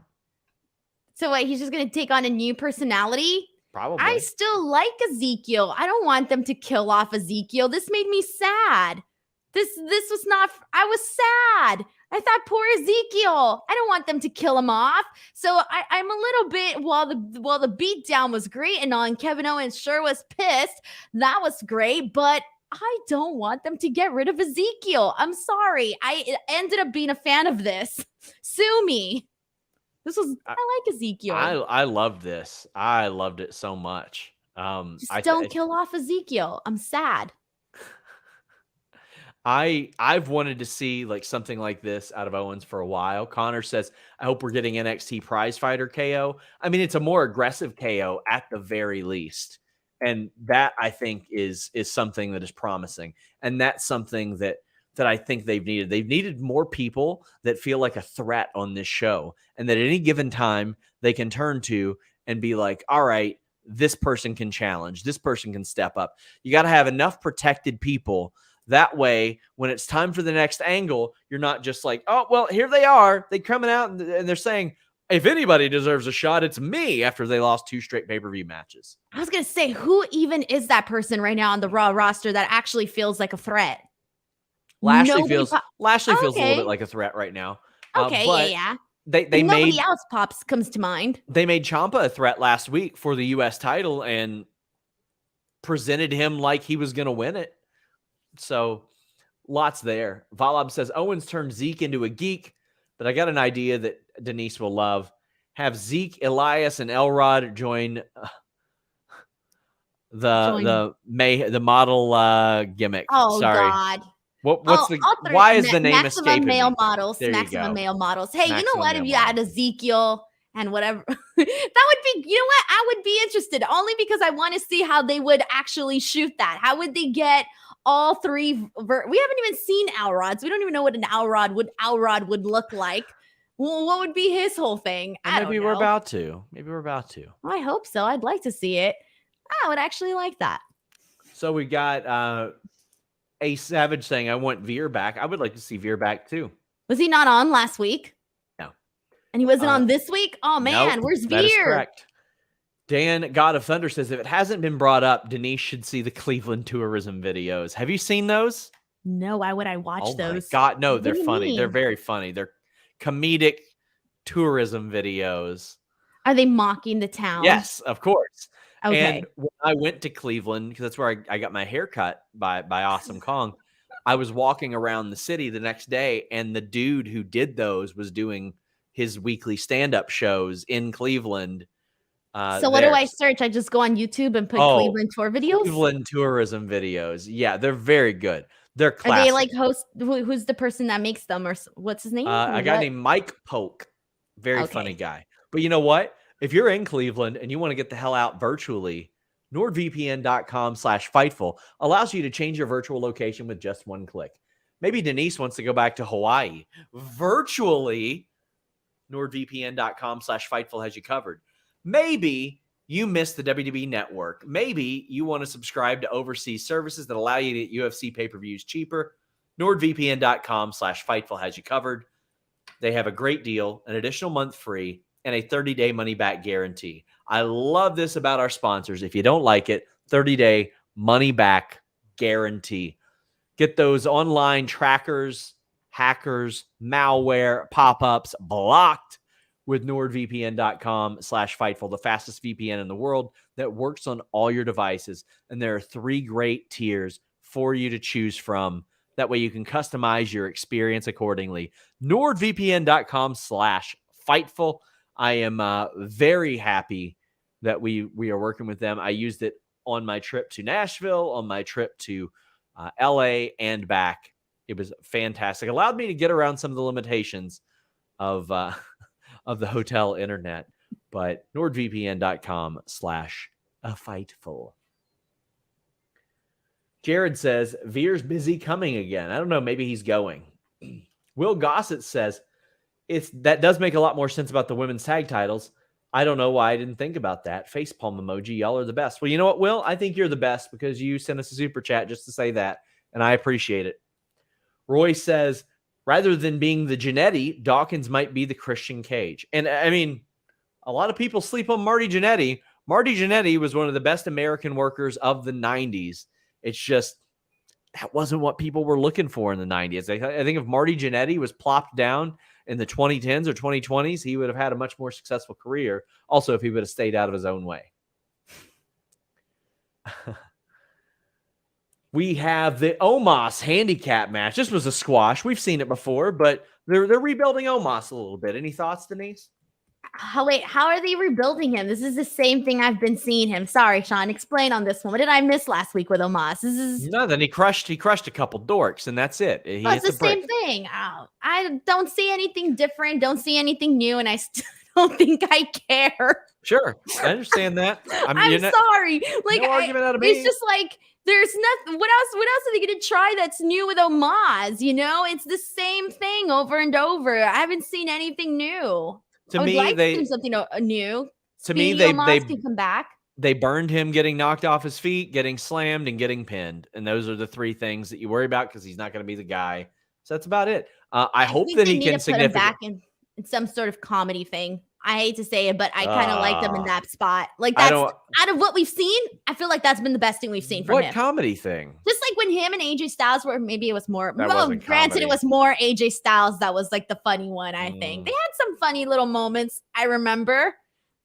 So wait, he's just going to take on a new personality?
Probably.
I still like Ezekiel. I don't want them to kill off Ezekiel. This made me sad. This was not, I was sad. I thought poor Ezekiel. I don't want them to kill him off. So I'm a little bit, while the beatdown was great and all, and Kevin Owens sure was pissed. That was great, but I don't want them to get rid of Ezekiel. I'm sorry. I ended up being a fan of this. Sue me. I like Ezekiel.
I loved this. I loved it so much.
Just don't kill off Ezekiel. I'm sad.
I've wanted to see like something like this out of Owens for a while. Connor says, I hope we're getting NXT prize fighter KO. I mean, it's a more aggressive KO at the very least. And that I think is something that is promising. And that's something that I think they've needed. They've needed more people that feel like a threat on this show. And that at any given time they can turn to and be like, all right, this person can challenge. This person can step up. You got to have enough protected people. That way, when it's time for the next angle, you're not just like, oh, well, here they are. They're coming out and they're saying, if anybody deserves a shot, it's me, after they lost 2 straight pay-per-view matches.
I was going to say, who even is that person right now on the Raw roster that actually feels like a threat?
Lashley feels a little bit like a threat right now.
Okay, yeah.
Nobody
else comes to mind.
They made Champa a threat last week for the U.S. title and presented him like he was going to win it. So lots there. Valab says Owens turned Zeke into a geek, but I got an idea that Denise will love. Have Zeke, Elias, and Elrod join the model gimmick.
Oh,
sorry.
God.
Why is the name escaping
male
me?
models.
There
Maximum male models. Hey,
Maximum
you know what? If you
models.
add Ezekiel and whatever, that would be, you know what? I would be interested only because I want to see how they would actually shoot that. How would they get all 3? We haven't even seen Elrod, so we don't even know what an Elrod would look like. Well, what would be his whole thing?
Maybe we're about to.
I hope so. I'd like to see it. I would actually like that.
So we got A Savage saying, I want Veer back. I would like to see Veer back too.
Was he not on last week?
No.
And he wasn't on this week? Oh, man.
Nope,
Where's Veer?
That is correct. Dan, God of Thunder, says, if it hasn't been brought up, Denise should see the Cleveland tourism videos. Have you seen those?
No, why would I watch those?
Oh my God, no, they're funny.
Mean?
They're very funny. They're comedic tourism videos.
Are they mocking the town?
Yes, of course.
Okay.
And when I went to Cleveland, because that's where I got my hair cut by Awesome Kong, I was walking around the city the next day, and the dude who did those was doing his weekly stand-up shows in Cleveland.
So what do I search? I just go on YouTube and put Cleveland tour videos?
Cleveland tourism videos. Yeah, they're very good. They're classic.
Are they like who's the person that makes them, or what's his name?
A guy named Mike Polk. Very funny guy. But you know what? If you're in Cleveland and you want to get the hell out virtually, NordVPN.com/Fightful allows you to change your virtual location with just one click. Maybe Denise wants to go back to Hawaii. Virtually, NordVPN.com/Fightful has you covered. Maybe you miss the WWE Network. Maybe you want to subscribe to overseas services that allow you to get UFC pay-per-views cheaper. NordVPN.com/Fightful has you covered. They have a great deal, an additional month free, and a 30-day money-back guarantee. I love this about our sponsors. If you don't like it, 30-day money-back guarantee. Get those online trackers, hackers, malware, pop-ups blocked with NordVPN.com/Fightful, the fastest VPN in the world that works on all your devices. And there are 3 great tiers for you to choose from. That way you can customize your experience accordingly. NordVPN.com/Fightful. I am very happy that we are working with them. I used it on my trip to Nashville, on my trip to LA and back. It was fantastic. It allowed me to get around some of the limitations of the hotel internet. But NordVPN.com/Fightful. Jared says, Veer's busy coming again. I don't know. Maybe he's going. Will Gossett says, that does make a lot more sense about the women's tag titles. I don't know why I didn't think about that. Facepalm emoji. Y'all are the best. Well, you know what, Will? I think you're the best because you sent us a super chat just to say that, and I appreciate it. Roy says, rather than being the Jannetty, Dawkins might be the Christian Cage. And I mean, a lot of people sleep on Marty Jannetty. Marty Jannetty was one of the best American workers of the 90s. It's just that wasn't what people were looking for in the 90s. I think if Marty Jannetty was plopped down in the 2010s or 2020s, he would have had a much more successful career. Also, if he would have stayed out of his own way. We have the Omos handicap match. This was a squash. We've seen it before, but they're rebuilding Omos a little bit. Any thoughts, Denise?
Oh, wait, how are they rebuilding him? This is the same thing I've been seeing him. Sorry, Sean, explain on this one. What did I miss last week with Omos? This is
nothing. He crushed a couple dorks, and that's it.
It's the same thing. Oh, I don't see anything different. Don't see anything new, and I still don't think I care.
Sure, I understand that.
I'm sorry. Like,
no argument out of me.
It's just like there's nothing. What else are they going to try that's new with Omos? You know, it's the same thing over and over. I haven't seen anything new.
To me, they
do something new.
To me, they
can come back.
They burned him getting knocked off his feet, getting slammed, and getting pinned, and those are the 3 things that you worry about because he's not going to be the guy. So that's about it. I hope that he can
put him back in some sort of comedy thing. I hate to say it, but I kind of liked him in that spot. Like that's out of what we've seen, I feel like that's been the best thing we've seen from him.
What comedy thing?
Just like when him and AJ Styles were, maybe it was more.
Granted,
it was more AJ Styles that was like the funny one. I think they had some funny little moments. I remember.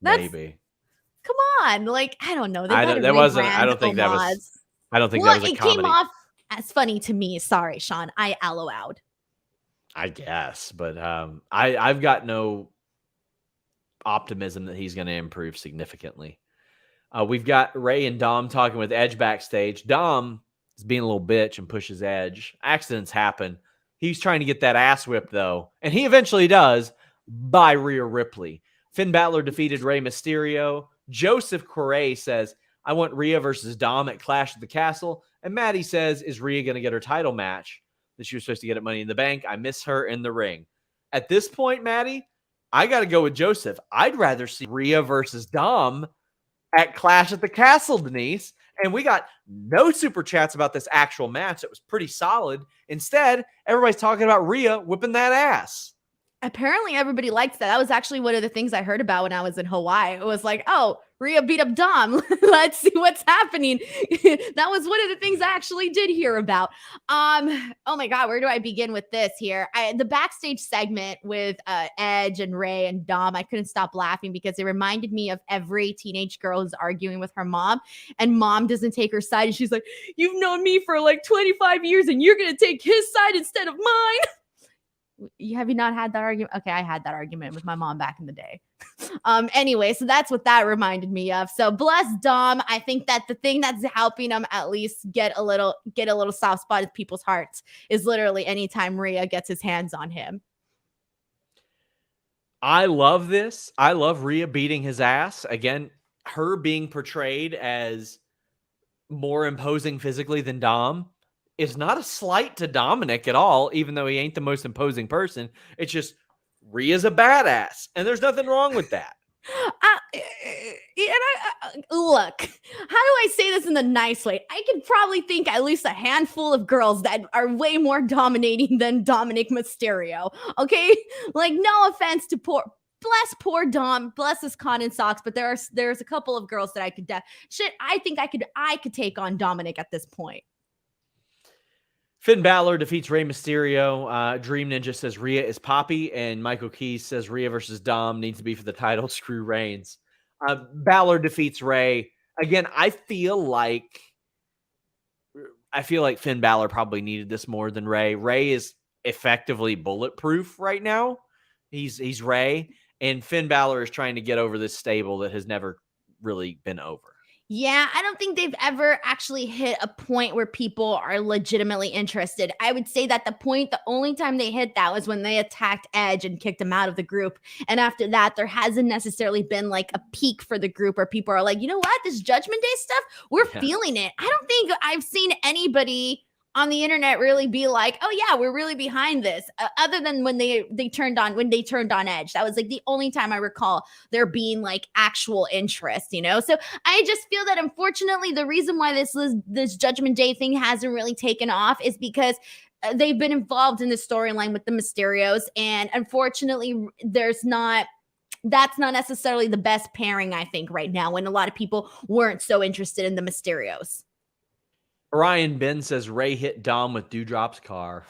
Maybe.
Come on, like I don't know.
I don't think that was. I don't think that was a comedy.
It came off as funny to me. Sorry, Sean. I LOL'd.
I guess, but I've got no optimism that he's going to improve significantly. We've got Ray and Dom talking with Edge backstage. Dom is being a little bitch and pushes Edge. Accidents happen. He's trying to get that ass whipped, though, and he eventually does by Rhea Ripley. Finn Balor defeated Rey Mysterio. Joseph Correa says, I want Rhea versus Dom at Clash at the Castle. And Maddie says, is Rhea going to get her title match that she was supposed to get at Money in the Bank? I miss her in the ring. At this point, Maddie, I got to go with Joseph. I'd rather see Rhea versus Dom at Clash at the Castle, Denise. And we got no super chats about this actual match. It was pretty solid. Instead, everybody's talking about Rhea whipping that ass.
Apparently, everybody likes that. That was actually one of the things I heard about when I was in Hawaii. It was like, oh, Rhea beat up Dom. Let's see what's happening. That was one of the things I actually did hear about. Oh my God, where do I begin with this here? The backstage segment with Edge and Ray and Dom, I couldn't stop laughing because it reminded me of every teenage girl who's arguing with her mom and mom doesn't take her side. And she's like, you've known me for like 25 years and you're going to take his side instead of mine. Have you not had that argument? Okay, I had that argument with my mom back in the day. Anyway, so that's what that reminded me of. So bless Dom. I think that the thing that's helping him at least get a little soft spot in people's hearts is literally anytime Rhea gets his hands on him.
I love this. I love Rhea beating his ass. Again, her being portrayed as more imposing physically than Dom is not a slight to Dominic at all, even though he ain't the most imposing person. It's just Rhea's a badass, and there's nothing wrong with that.
Look, how do I say this in the nice way? I could probably think at least a handful of girls that are way more dominating than Dominic Mysterio. Okay, like no offense to poor Dom, bless his cotton socks, but there's a couple of girls that I could I think I could take on Dominic at this point.
Finn Balor defeats Rey Mysterio. Dream Ninja says Rhea is Poppy, and Michael Keys says Rhea versus Dom needs to be for the title. Screw Reigns. Balor defeats Rey. Again, I feel like Finn Balor probably needed this more than Rey. Rey is effectively bulletproof right now. He's Rey, and Finn Balor is trying to get over this stable that has never really been over.
Yeah, I don't think they've ever actually hit a point where people are legitimately interested. I would say that the only time they hit that was when they attacked Edge and kicked him out of the group. And after that, there hasn't necessarily been like a peak for the group where people are like, you know what, this Judgment Day stuff, we're feeling it. I don't think I've seen anybody on the internet really be like, oh yeah, we're really behind this, other than when they turned on Edge. That was like the only time I recall there being like actual interest, so I just feel that unfortunately the reason why this Judgment Day thing hasn't really taken off is because they've been involved in the storyline with the Mysterios, and unfortunately that's not necessarily the best pairing, I think, right now, when a lot of people weren't so interested in the Mysterios.
Ryan Ben says Rey hit Dom with Dewdrop's car.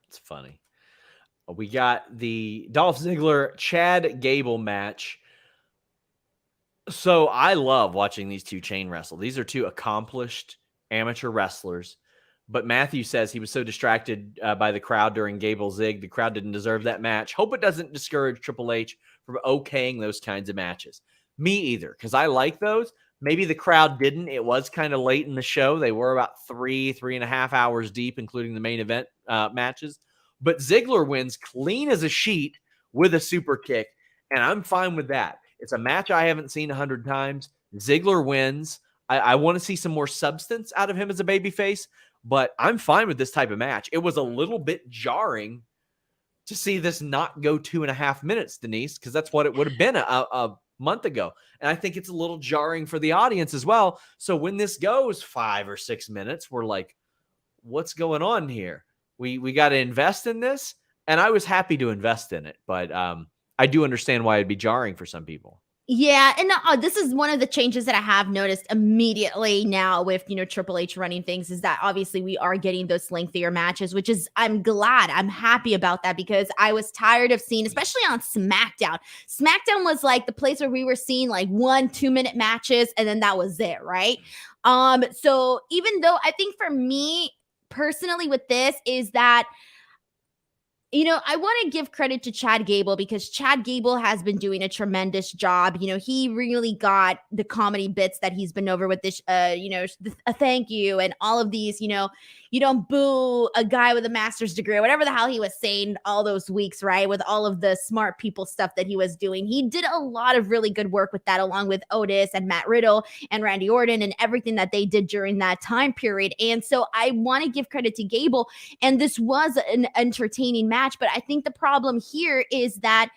It's funny. We got the Dolph Ziggler Chad Gable match. So I love watching these two chain wrestle. These are two accomplished amateur wrestlers. But Matthew says he was so distracted by the crowd during Gable Zig. The crowd didn't deserve that match. Hope it doesn't discourage Triple H from okaying those kinds of matches. Me either, because I like those. Maybe the crowd didn't. It was kind of late in the show. They were about 3.5 hours deep, including the main event matches. But Ziggler wins clean as a sheet with a super kick, and I'm fine with that. It's a match I haven't seen 100 times. Ziggler wins. I want to see some more substance out of him as a babyface, but I'm fine with this type of match. It was a little bit jarring to see this not go 2.5 minutes, Denise, because that's what it would have been a month ago. And I think it's a little jarring for the audience as well. So when this goes 5 or 6 minutes, we're like, what's going on here? We got to invest in this. And I was happy to invest in it, but I do understand why it'd be jarring for some people.
Yeah, and this is one of the changes that I have noticed immediately now with, Triple H running things, is that obviously we are getting those lengthier matches, which is, I'm happy about that, because I was tired of seeing, especially on SmackDown. SmackDown was like the place where we were seeing like 1-2 minute matches, and then that was it, right? So even though I think for me personally with this is that, I want to give credit to Chad Gable, because Chad Gable has been doing a tremendous job. He really got the comedy bits that he's been over with this, a thank you and all of these, you don't boo a guy with a master's degree, or whatever the hell he was saying all those weeks, right? With all of the smart people stuff that he was doing. He did a lot of really good work with that, along with Otis and Matt Riddle and Randy Orton and everything that they did during that time period. And so I want to give credit to Gable. And this was an entertaining match. But I think the problem here is that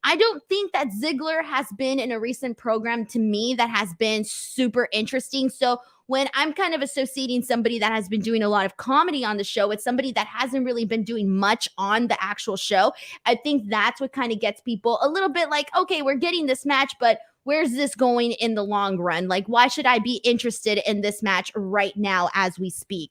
I don't think that Ziggler has been in a recent program to me that has been super interesting. So when I'm kind of associating somebody that has been doing a lot of comedy on the show with somebody that hasn't really been doing much on the actual show, I think that's what kind of gets people a little bit like, okay, we're getting this match, but where's this going in the long run? Like, why should I be interested in this match right now as we speak,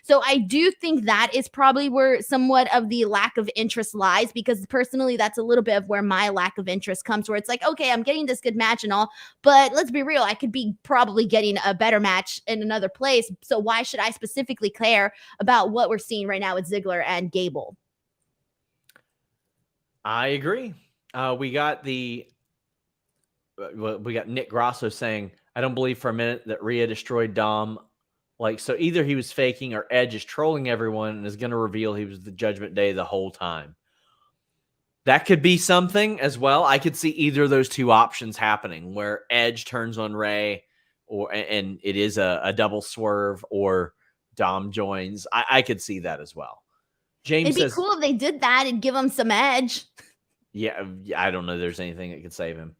So I do think that is probably where somewhat of the lack of interest lies, because personally, that's a little bit of where my lack of interest comes, where it's like, okay, I'm getting this good match and all, but let's be real, I could be probably getting a better match in another place. So why should I specifically care about what we're seeing right now with Ziggler and Gable?
I agree. We got Nick Grasso saying, I don't believe for a minute that Rhea destroyed Dom. Like, so either he was faking or Edge is trolling everyone and is going to reveal he was the Judgment Day the whole time. That could be something as well. I could see either of those two options happening, where Edge turns on Rey, and it is a double swerve, or Dom joins. I could see that as well. James
It'd be cool if they did that and give him some edge.
Yeah, I don't know there's anything that could save him.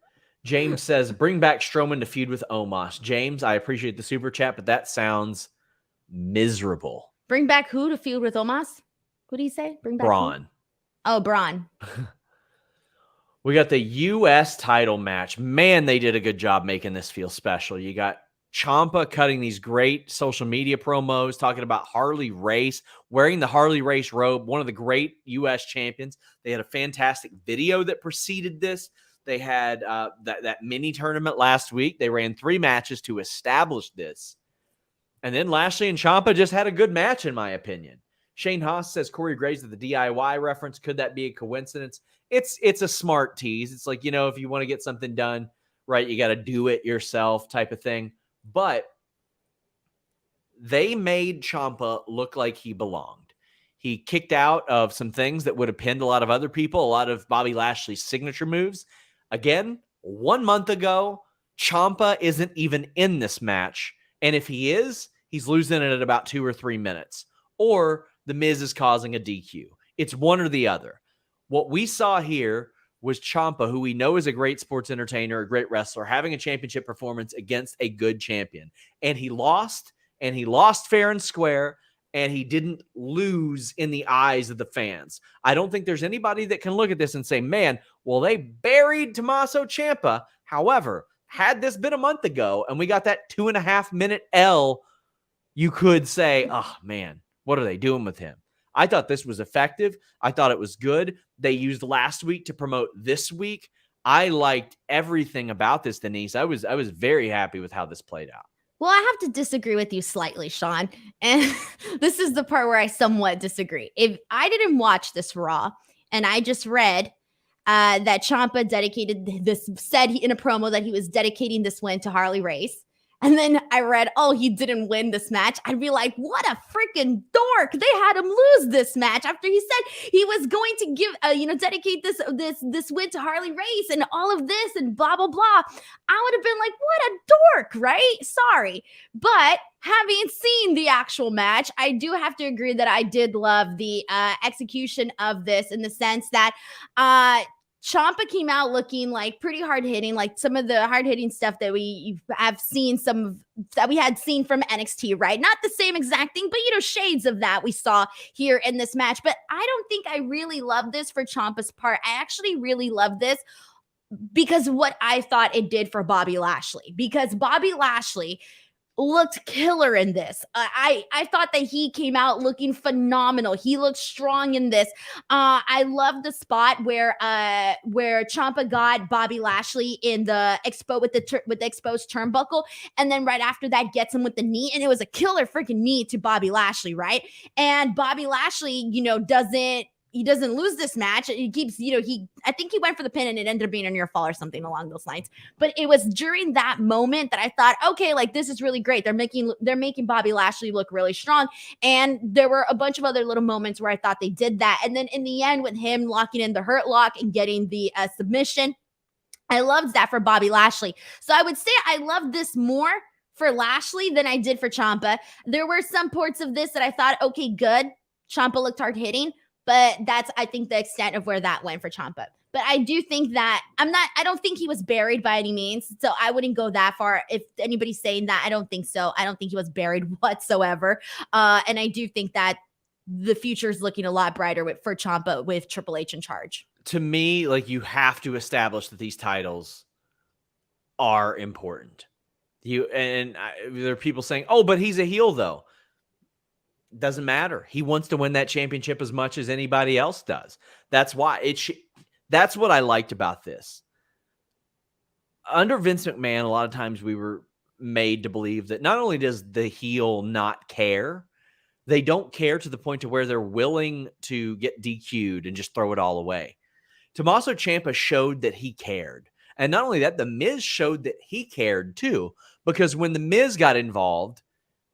James says, bring back Strowman to feud with Omos. James, I appreciate the super chat, but that sounds miserable.
Bring back who to feud with Omos? What do you say? Bring back
Braun.
Who? Oh, Braun.
We got the U.S. title match. Man, they did a good job making this feel special. You got Ciampa cutting these great social media promos, talking about Harley Race, wearing the Harley Race robe, one of the great U.S. champions. They had a fantastic video that preceded this. They had that mini tournament last week. They ran 3 matches to establish this. And then Lashley and Ciampa just had a good match, in my opinion. Shane Haas says Corey Graves with the DIY reference. Could that be a coincidence? It's a smart tease. It's like, if you want to get something done, right, you got to do it yourself type of thing. But they made Ciampa look like he belonged. He kicked out of some things that would have pinned a lot of other people, a lot of Bobby Lashley's signature moves. Again, 1 month ago, Ciampa isn't even in this match. And if he is, he's losing it at about 2 or 3 minutes. Or The Miz is causing a DQ. It's one or the other. What we saw here was Ciampa, who we know is a great sports entertainer, a great wrestler, having a championship performance against a good champion. And he lost fair and square, and he didn't lose in the eyes of the fans. I don't think there's anybody that can look at this and say, man, well, they buried Tommaso Ciampa. However, had this been a month ago and we got that 2.5-minute L, you could say, oh, man, what are they doing with him? I thought this was effective. I thought it was good. They used last week to promote this week. I liked everything about this, Denise. I was very happy with how this played out.
Well, I have to disagree with you slightly, Sean. And this is the part where I somewhat disagree. If I didn't watch this Raw and I just read that Ciampa said in a promo that he was dedicating this win to Harley Race, and then I read, oh, he didn't win this match, I'd be like, what a freaking dork. They had him lose this match after he said he was going to give, dedicate this win to Harley Race and all of this and blah, blah, blah. I would have been like, what a dork, right? Sorry. But having seen the actual match, I do have to agree that I did love the execution of this in the sense that Ciampa came out looking like pretty hard hitting, like some of the hard hitting stuff that we have seen, that we had seen from NXT, right? Not the same exact thing, but shades of that we saw here in this match. But I don't think I really love this for Ciampa's part. I actually really love this because what I thought it did for Bobby Lashley, because Bobby Lashley looked killer in this. I thought that he came out looking phenomenal. He looked strong in this. I love the spot where Ciampa got Bobby Lashley in the with the exposed turnbuckle, and then right after that gets him with the knee, and it was a killer freaking knee to Bobby Lashley, right? And Bobby Lashley, doesn't lose this match. He keeps, I think he went for the pin and it ended up being a near fall or something along those lines. But it was during that moment that I thought, okay, like this is really great. They're making Bobby Lashley look really strong. And there were a bunch of other little moments where I thought they did that. And then in the end with him locking in the hurt lock and getting the submission, I loved that for Bobby Lashley. So I would say I love this more for Lashley than I did for Ciampa. There were some parts of this that I thought, okay, good. Ciampa looked hard hitting. But that's, I think, the extent of where that went for Ciampa. But I do think that I don't think he was buried by any means. So I wouldn't go that far. If anybody's saying that, I don't think so. I don't think he was buried whatsoever. And I do think that the future is looking a lot brighter for Ciampa with Triple H in charge.
To me, like, you have to establish that these titles are important. There are people saying, oh, but he's a heel though. Doesn't matter. He wants to win that championship as much as anybody else does. That's why that's what I liked about this. Under Vince McMahon, a lot of times we were made to believe that not only does the heel not care, they don't care to the point to where they're willing to get DQ'd and just throw it all away. Tommaso Ciampa showed that he cared. And not only that, The Miz showed that he cared too, because when The Miz got involved,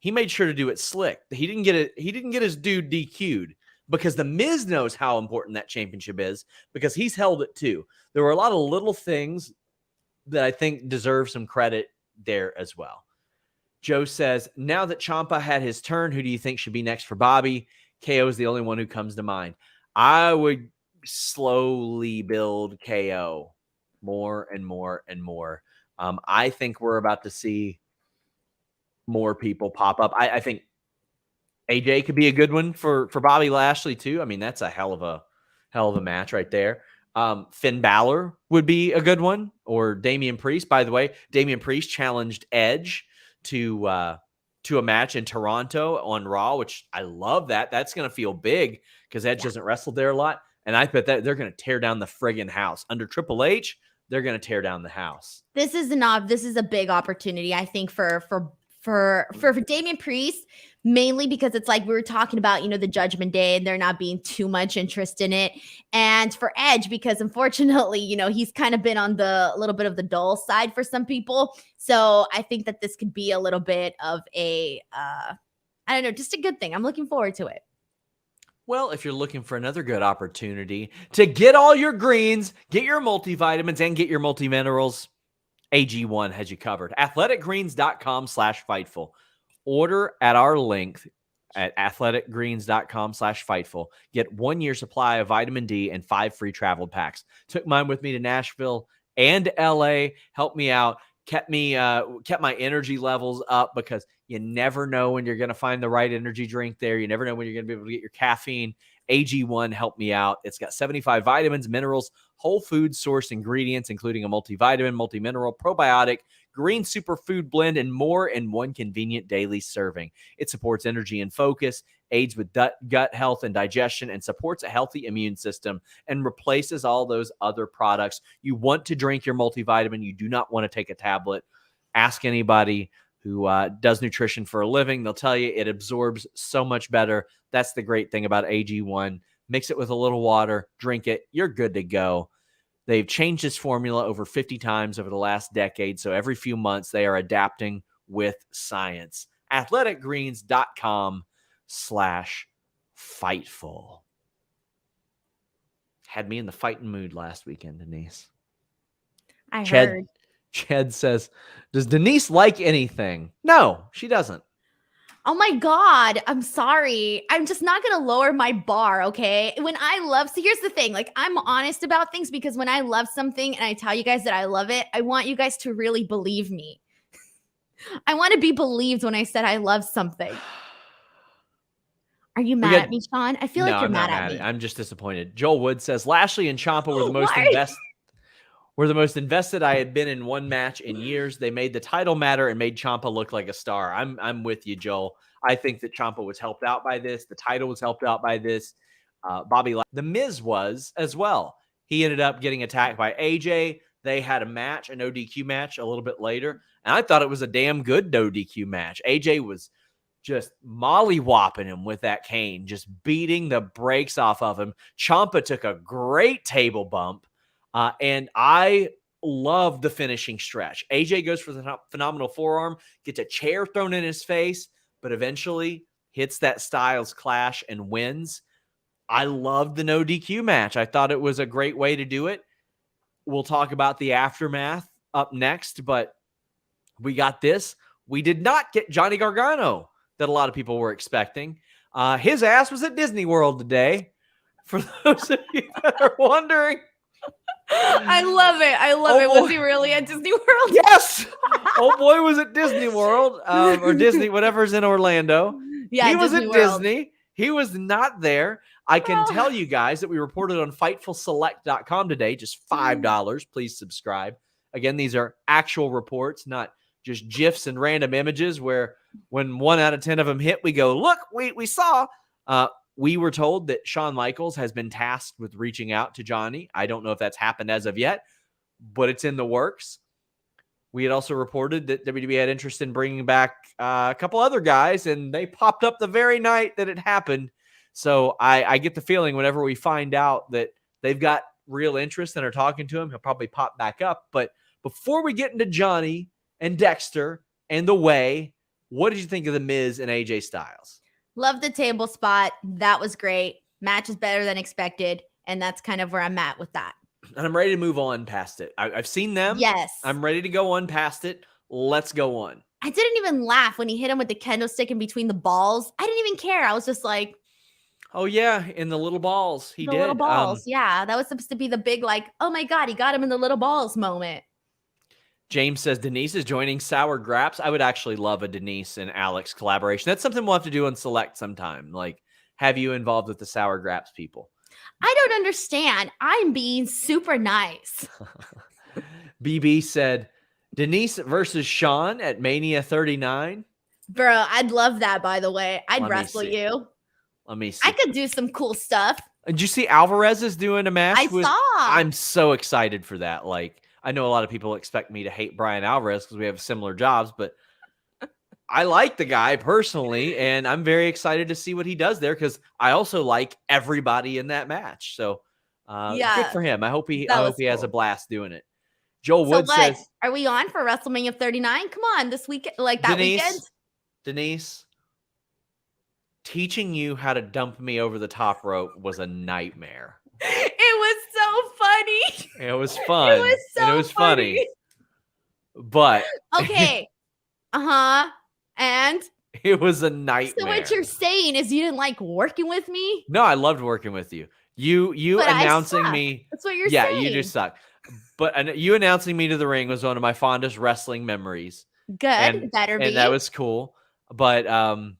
he made sure to do it slick. He didn't get his dude DQ'd because The Miz knows how important that championship is because he's held it too. There were a lot of little things that I think deserve some credit there as well. Joe says, now that Ciampa had his turn, who do you think should be next for Bobby? KO is the only one who comes to mind. I would slowly build KO. more and more and more. I think we're about to see more people pop up. I think AJ could be a good one for Bobby Lashley too. I mean, that's a hell of a match right there. Finn Balor would be a good one, or Damian Priest. By the way, Damian Priest challenged Edge to a match in Toronto on Raw, which I love that. That's going to feel big because Edge doesn't wrestle there a lot. And I bet that they're going to tear down the friggin' house. Under Triple H, they're going to tear down the house.
This is a big opportunity, I think, for Damian Priest, mainly because it's like we were talking about, the Judgment Day and there not being too much interest in it. And for Edge, because unfortunately, he's kind of been on the little bit of the dull side for some people. So I think that this could be a little bit of a, I don't know, just a good thing. I'm looking forward to it.
Well, if you're looking for another good opportunity to get all your greens, get your multivitamins, and get your multiminerals, AG1 has you covered. athleticgreens.com/Fightful. Order at our link at athleticgreens.com/Fightful. Get 1 year supply of vitamin D and 5 free travel packs. Took mine with me to Nashville and LA. Helped me out. Kept my energy levels up, because you never know when you're going to find the right energy drink there. You never know when you're going to be able to get your caffeine. AG1 helped me out. It's got 75 vitamins, minerals, whole food sourced ingredients, including a multivitamin, multimineral, probiotic, green superfood blend, and more in one convenient daily serving. It supports energy and focus, aids with gut health and digestion, and supports a healthy immune system, and replaces all those other products. You want to drink your multivitamin. You do not want to take a tablet. Ask anybody who does nutrition for a living. They'll tell you it absorbs so much better. That's the great thing about AG1. Mix it with a little water, drink it, you're good to go. They've changed this formula over 50 times over the last decade, so every few months they are adapting with science. athleticgreens.com/Fightful. Had me in the fighting mood last weekend, Denise.
I heard.
Chad says, does Denise like anything? No, she doesn't.
Oh my God. I'm sorry. I'm just not going to lower my bar. Okay. So here's the thing. Like, I'm honest about things, because when I love something and I tell you guys that I love it, I want you guys to really believe me. I want to be believed when I said I love something. Are you mad at me, Sean? I feel like you're mad at me.
I'm just disappointed. Joel Wood says Lashley and Champa were the most invested I had been in one match in years. They made the title matter and made Ciampa look like a star. I'm with you, Joel. I think that Ciampa was helped out by this. The title was helped out by this. The Miz was as well. He ended up getting attacked by AJ. They had a match, an ODQ match, a little bit later, and I thought it was a damn good ODQ match. AJ was just molly-whopping him with that cane, just beating the brakes off of him. Ciampa took a great table bump. And I love the finishing stretch. AJ goes for the phenomenal forearm, gets a chair thrown in his face, but eventually hits that Styles Clash and wins. I loved the no DQ match. I thought it was a great way to do it. We'll talk about the aftermath up next, but we got this. We did not get Johnny Gargano that a lot of people were expecting. His ass was at Disney World today. For those of you that are wondering.
I love it.
Boy.
Was he really at Disney World?
Yes. Oh boy, was at Disney World or Disney, whatever's in Orlando.
Yeah,
he was
Disney
at
World.
Disney. He was not there. I can tell you guys that we reported on FightfulSelect.com today, just $5. Please subscribe. Again, these are actual reports, not just GIFs and random images where when 1 out of 10 of them hit, we go, look, we saw. We were told that Shawn Michaels has been tasked with reaching out to Johnny. I don't know if that's happened as of yet, but it's in the works. We had also reported that WWE had interest in bringing back a couple other guys, and they popped up the very night that it happened. So I get the feeling whenever we find out that they've got real interest and are talking to him, he'll probably pop back up. But before we get into Johnny and Dexter and The Way, what did you think of The Miz and AJ Styles?
Love the table spot. That was great. Match is better than expected. And that's kind of where I'm at with that.
And I'm ready to move on past it. I've seen them.
Yes.
I'm ready to go on past it. Let's go on.
I didn't even laugh when he hit him with the kendo stick in between the balls. I didn't even care. I was just like,
Oh yeah, in the little balls, he
The little
did.
balls. Yeah, that was supposed to be the big, like, oh my God, he got him in the little balls moment.
James says Denise is joining Sour Graps. I would actually love a Denise and Alex collaboration. That's something we'll have to do on Select sometime. Like, have you involved with the Sour Graps people?
I don't understand. I'm being super nice.
BB said Denise versus Sean at Mania 39.
Bro, I'd love that, by the way. I'd wrestle you.
Let me see.
I could do some cool stuff.
Did you see Alvarez is doing a match?
I saw.
I'm so excited for that. Like, I know a lot of people expect me to hate Brian Alvarez because we have similar jobs, but I like the guy personally, and I'm very excited to see what he does there because I also like everybody in that match. So, good for him. I hope he has a blast doing it. Joel Wood says,
"Are we on for WrestleMania 39? Come on, this weekend, like that weekend."
Denise, teaching you how to dump me over the top rope was a nightmare.
It was so funny.
It was fun. It was funny. But
okay, and
it was a nightmare.
So what you're saying is you didn't like working with me?
No, I loved working with you. You announcing me.
That's what you're saying.
Yeah, you just suck. But you announcing me to the ring was one of my fondest wrestling memories.
Good, better be.
And that was cool. But
I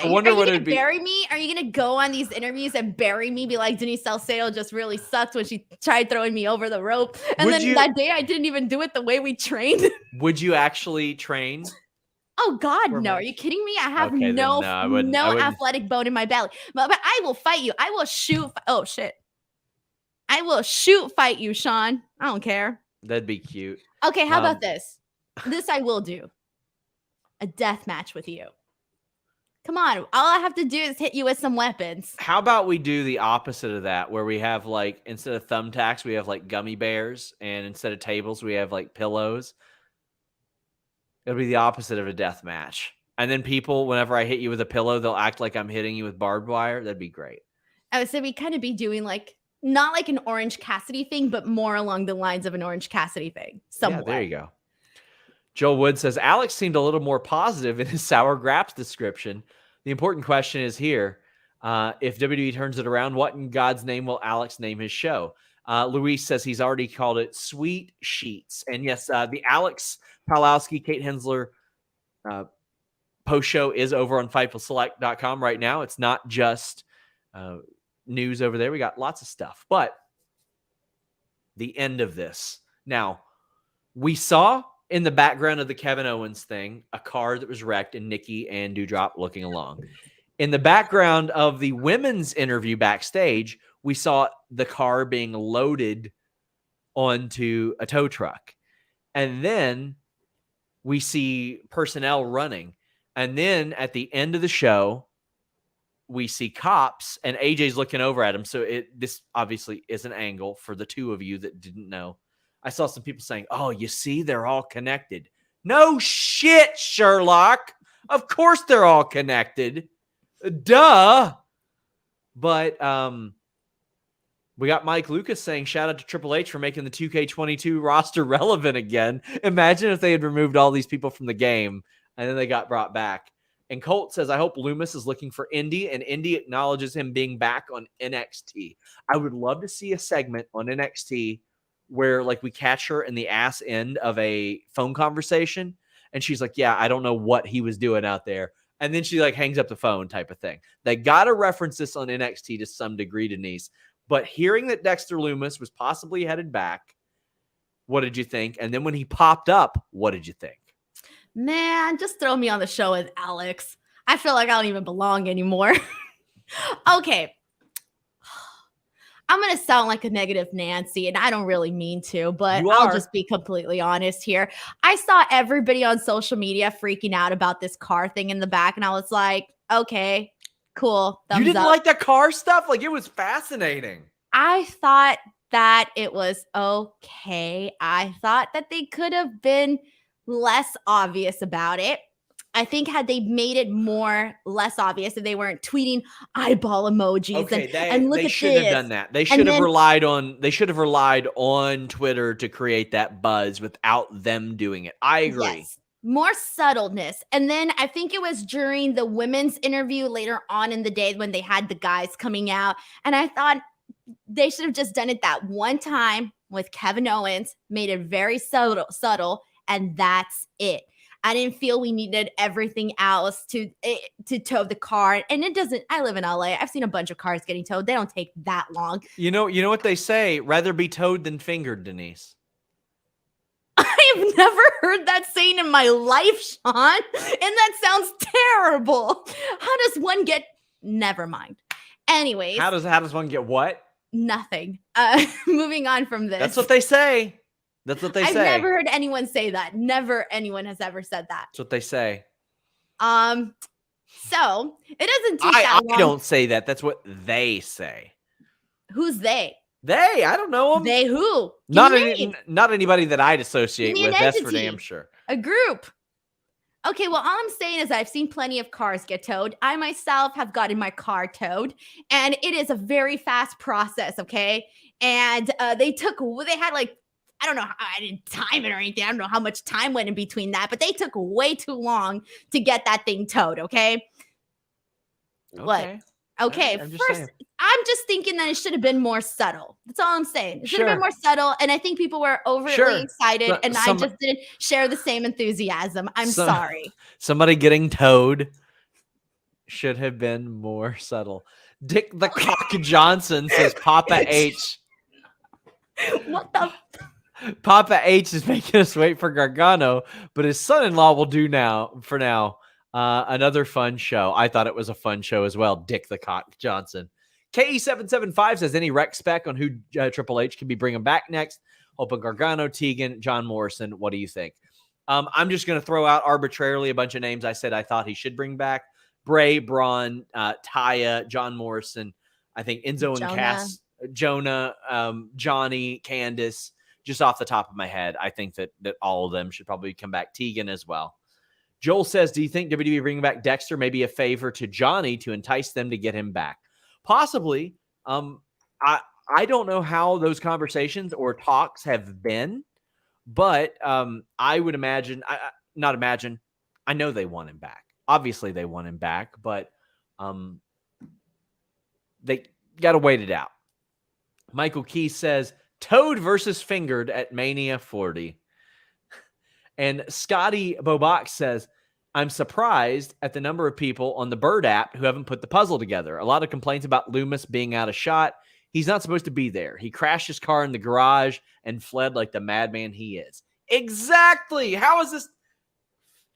wonder what it would be. Bury me? Are you gonna go on these interviews and bury me? Be like, Denise Salcedo just really sucked when she tried throwing me over the rope, and that day I didn't even do it the way we trained.
Would you actually train?
Oh God, no! Are you kidding me? I have no athletic bone in my belly. But I will fight you. I will shoot. Oh shit! I will fight you, Sean. I don't care.
That'd be cute.
Okay, how about this? This I will do. A death match with you. Come on. All I have to do is hit you with some weapons.
How about we do the opposite of that, where we have, like, instead of thumbtacks, we have, like, gummy bears, and instead of tables, we have, like, pillows. It'll be the opposite of a death match. And then people, whenever I hit you with a pillow, they'll act like I'm hitting you with barbed wire. That'd be great.
I would say we kind of be doing, like, not like an Orange Cassidy thing, but more along the lines of an Orange Cassidy thing. Somewhat.
Yeah, there you go. Joe Wood says, Alex seemed a little more positive in his Sour Graps description. The important question is here. If WWE turns it around, what in God's name will Alex name his show? Luis says he's already called it Sweet Sheets. And yes, the Alex Palowski, Kate Hensler post show is over on FightfulSelect.com right now. It's not just news over there. We got lots of stuff. But the end of this. Now, we saw in the background of the Kevin Owens thing a car that was wrecked and Nikki and Doudrop looking along. In the background of the women's interview backstage, we saw the car being loaded onto a tow truck. And then we see personnel running. And then at the end of the show, we see cops and AJ's looking over at him. So this obviously is an angle for the two of you that didn't know. I saw some people saying, oh, you see, they're all connected. No shit, Sherlock. Of course they're all connected. Duh. But we got Mike Lucas saying, shout out to Triple H for making the 2K22 roster relevant again. Imagine if they had removed all these people from the game and then they got brought back. And Colt says, I hope Lumis is looking for Indy, and Indy acknowledges him being back on NXT. I would love to see a segment on NXT where, like, we catch her in the ass end of a phone conversation, and she's like, yeah, I don't know what he was doing out there. And then she, like, hangs up the phone type of thing. They got to reference this on NXT to some degree, Denise. But hearing that Dexter Lumis was possibly headed back, what did you think? And then when he popped up, what did you think?
Man, just throw me on the show with Alex. I feel like I don't even belong anymore. Okay. I'm going to sound like a negative Nancy, and I don't really mean to, but I'll just be completely honest here. I saw everybody on social media freaking out about this car thing in the back, and I was like, okay, cool.
You didn't like the car stuff? Like, it was fascinating.
I thought that it was okay. I thought that they could have been less obvious about it. I think had they made it less obvious, if they weren't tweeting eyeball emojis and look at this. They shouldn't have done that.
They should have relied on Twitter to create that buzz without them doing it. I agree.
more subtleness. And then I think it was during the women's interview later on in the day when they had the guys coming out. And I thought they should have just done it that one time with Kevin Owens, made it very subtle, and that's it. I didn't feel we needed everything else to tow the car. And it doesn't, I live in LA. I've seen a bunch of cars getting towed. They don't take that long.
You know what they say, rather be towed than fingered, Denise.
I've never heard that saying in my life, Sean. And that sounds terrible. How does one get, never mind. Anyways.
How does one get what?
Nothing. Moving on from this.
That's what they say. That's what they say.
I've never heard anyone say that. Never anyone has ever said that.
That's what they say.
So it doesn't take that long.
I don't say that. That's what they say.
Who's they?
They, I don't know them.
They who?
Not anybody that I'd associate with. That's for damn sure.
A group. Okay, well, all I'm saying is I've seen plenty of cars get towed. I myself have gotten my car towed, and it is a very fast process, okay? And they had like, I don't know, I didn't time it or anything. I don't know how much time went in between that, but they took way too long to get that thing towed, okay? What? Okay, I'm just thinking that it should have been more subtle. That's all I'm saying. It should have been more subtle, and I think people were overly excited, and I just didn't share the same enthusiasm. I'm sorry.
Somebody getting towed should have been more subtle. Dick the Cock Johnson says Papa H.
What the?
Papa H is making us wait for Gargano, but his son-in-law will do for now. Another fun show. I thought it was a fun show as well. Dick the Cock Johnson. KE775 says any rec spec on who Triple H can be bringing back next. Open Gargano, Tegan, John Morrison. What do you think? I'm just going to throw out arbitrarily a bunch of names I said I thought he should bring back. Bray, Braun, Taya, John Morrison. I think Enzo and Cass, Jonah, Johnny, Candice. Just off the top of my head, I think that all of them should probably come back. Tegan as well. Joel says, do you think WWE bringing back Dexter may be a favor to Johnny to entice them to get him back? Possibly. I don't know how those conversations or talks have been, but I would imagine, I know they want him back. Obviously they want him back, but they got to wait it out. Michael Key says, Toad versus Fingered at Mania 40. And Scotty Bobach says, I'm surprised at the number of people on the Bird app who haven't put the puzzle together. A lot of complaints about Lumis being out of shot. He's not supposed to be there. He crashed his car in the garage and fled like the madman he is. Exactly. How is this?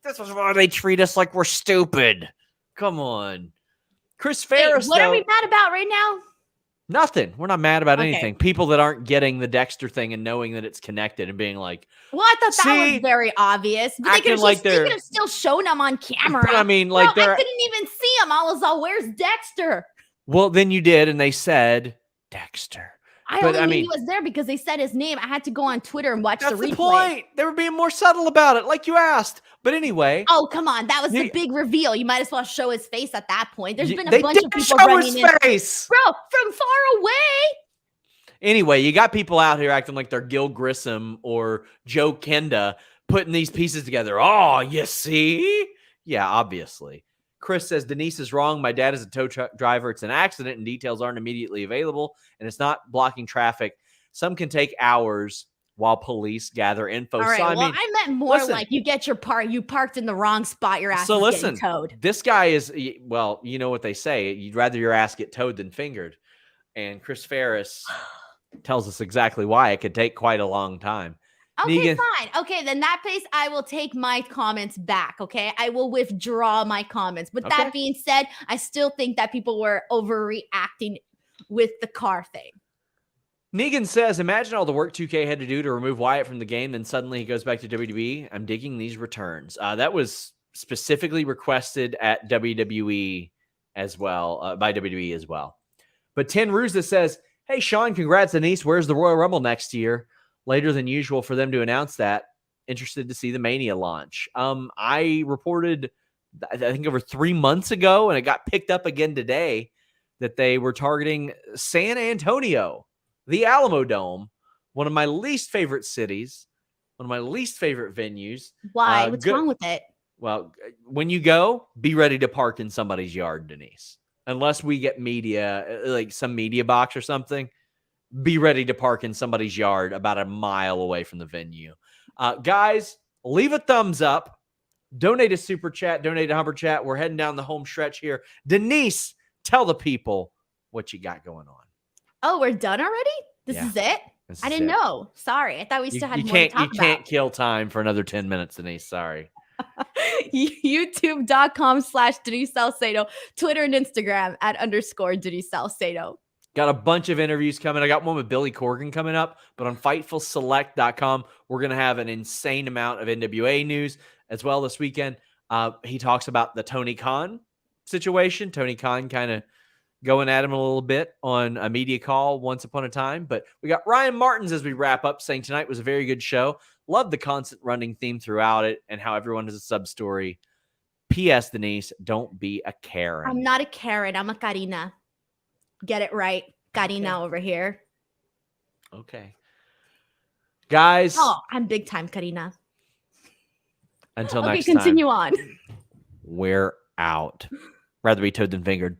This is why they treat us like we're stupid. Come on. Chris Ferris,
what are we mad about right now?
Nothing. We're not mad about anything. People that aren't getting the Dexter thing and knowing that it's connected and being like,
well, I thought that was very obvious. But they could have still shown them on camera.
But I mean, like,
I couldn't even see them. I was all, where's Dexter?
Well, then you did, and they said Dexter.
I only knew he was there because they said his name. I had to go on Twitter and watch the replay.
That's the point. They were being more subtle about it, like you asked. But anyway.
Oh, come on. That was the big reveal. You might as well show his face at that point. There's been a bunch of people running in.
Face.
Bro, from far away.
Anyway, you got people out here acting like they're Gil Grissom or Joe Kenda putting these pieces together. Oh, you see? Yeah, obviously. Chris says, Denise is wrong. My dad is a tow truck driver. It's an accident and details aren't immediately available, and it's not blocking traffic. Some can take hours while police gather info.
All right,
so,
I meant more like you get your you parked in the wrong spot, your ass is getting towed.
This guy is, well, you know what they say. You'd rather your ass get towed than fingered. And Chris Ferris tells us exactly why it could take quite a long time.
Okay, fine. Okay, then that case, I will take my comments back, okay? I will withdraw my comments. But that being said, I still think that people were overreacting with the car thing.
Negan says, imagine all the work 2K had to do to remove Wyatt from the game, then suddenly he goes back to WWE. I'm digging these returns. That was specifically requested at WWE as well, by WWE as well. But Ten Ruza says, hey, Sean, congrats, Denise. Where's the Royal Rumble next year? Later than usual for them to announce that. Interested to see the Mania launch. I reported, I think over 3 months ago, and it got picked up again today, that they were targeting San Antonio, the Alamo Dome, one of my least favorite cities. one of my least favorite venues.
Why? What's wrong with it?
Well, when you go, be ready to park in somebody's yard, Denise. Unless we get media, like some media box or something, be ready to park in somebody's yard about a mile away from the venue. Guys, leave a thumbs up. Donate a super chat. Donate a Humber chat. We're heading down the home stretch here. Denise, tell the people what you got going on.
Oh, we're done already? This is it? I didn't know. Sorry. I thought we still had more to talk about.
You can't kill time for another 10 minutes, Denise. Sorry.
YouTube.com/Denise Salcedo. Twitter and Instagram @ Denise Salcedo.
Got a bunch of interviews coming. I got one with Billy Corgan coming up, but on FightfulSelect.com, we're going to have an insane amount of NWA news as well this weekend. He talks about the Tony Khan situation. Tony Khan kind of going at him a little bit on a media call once upon a time. But we got Ryan Martins as we wrap up, saying tonight was a very good show. Love the constant running theme throughout it and how everyone has a sub-story. P.S. Denise, don't be a Karen.
I'm not a Karen. I'm a Karina. Get it right. Karina over here.
Okay. Guys.
Oh, I'm big time Karina.
Until next
time. Okay, continue on.
We're out. Rather be toed than fingered.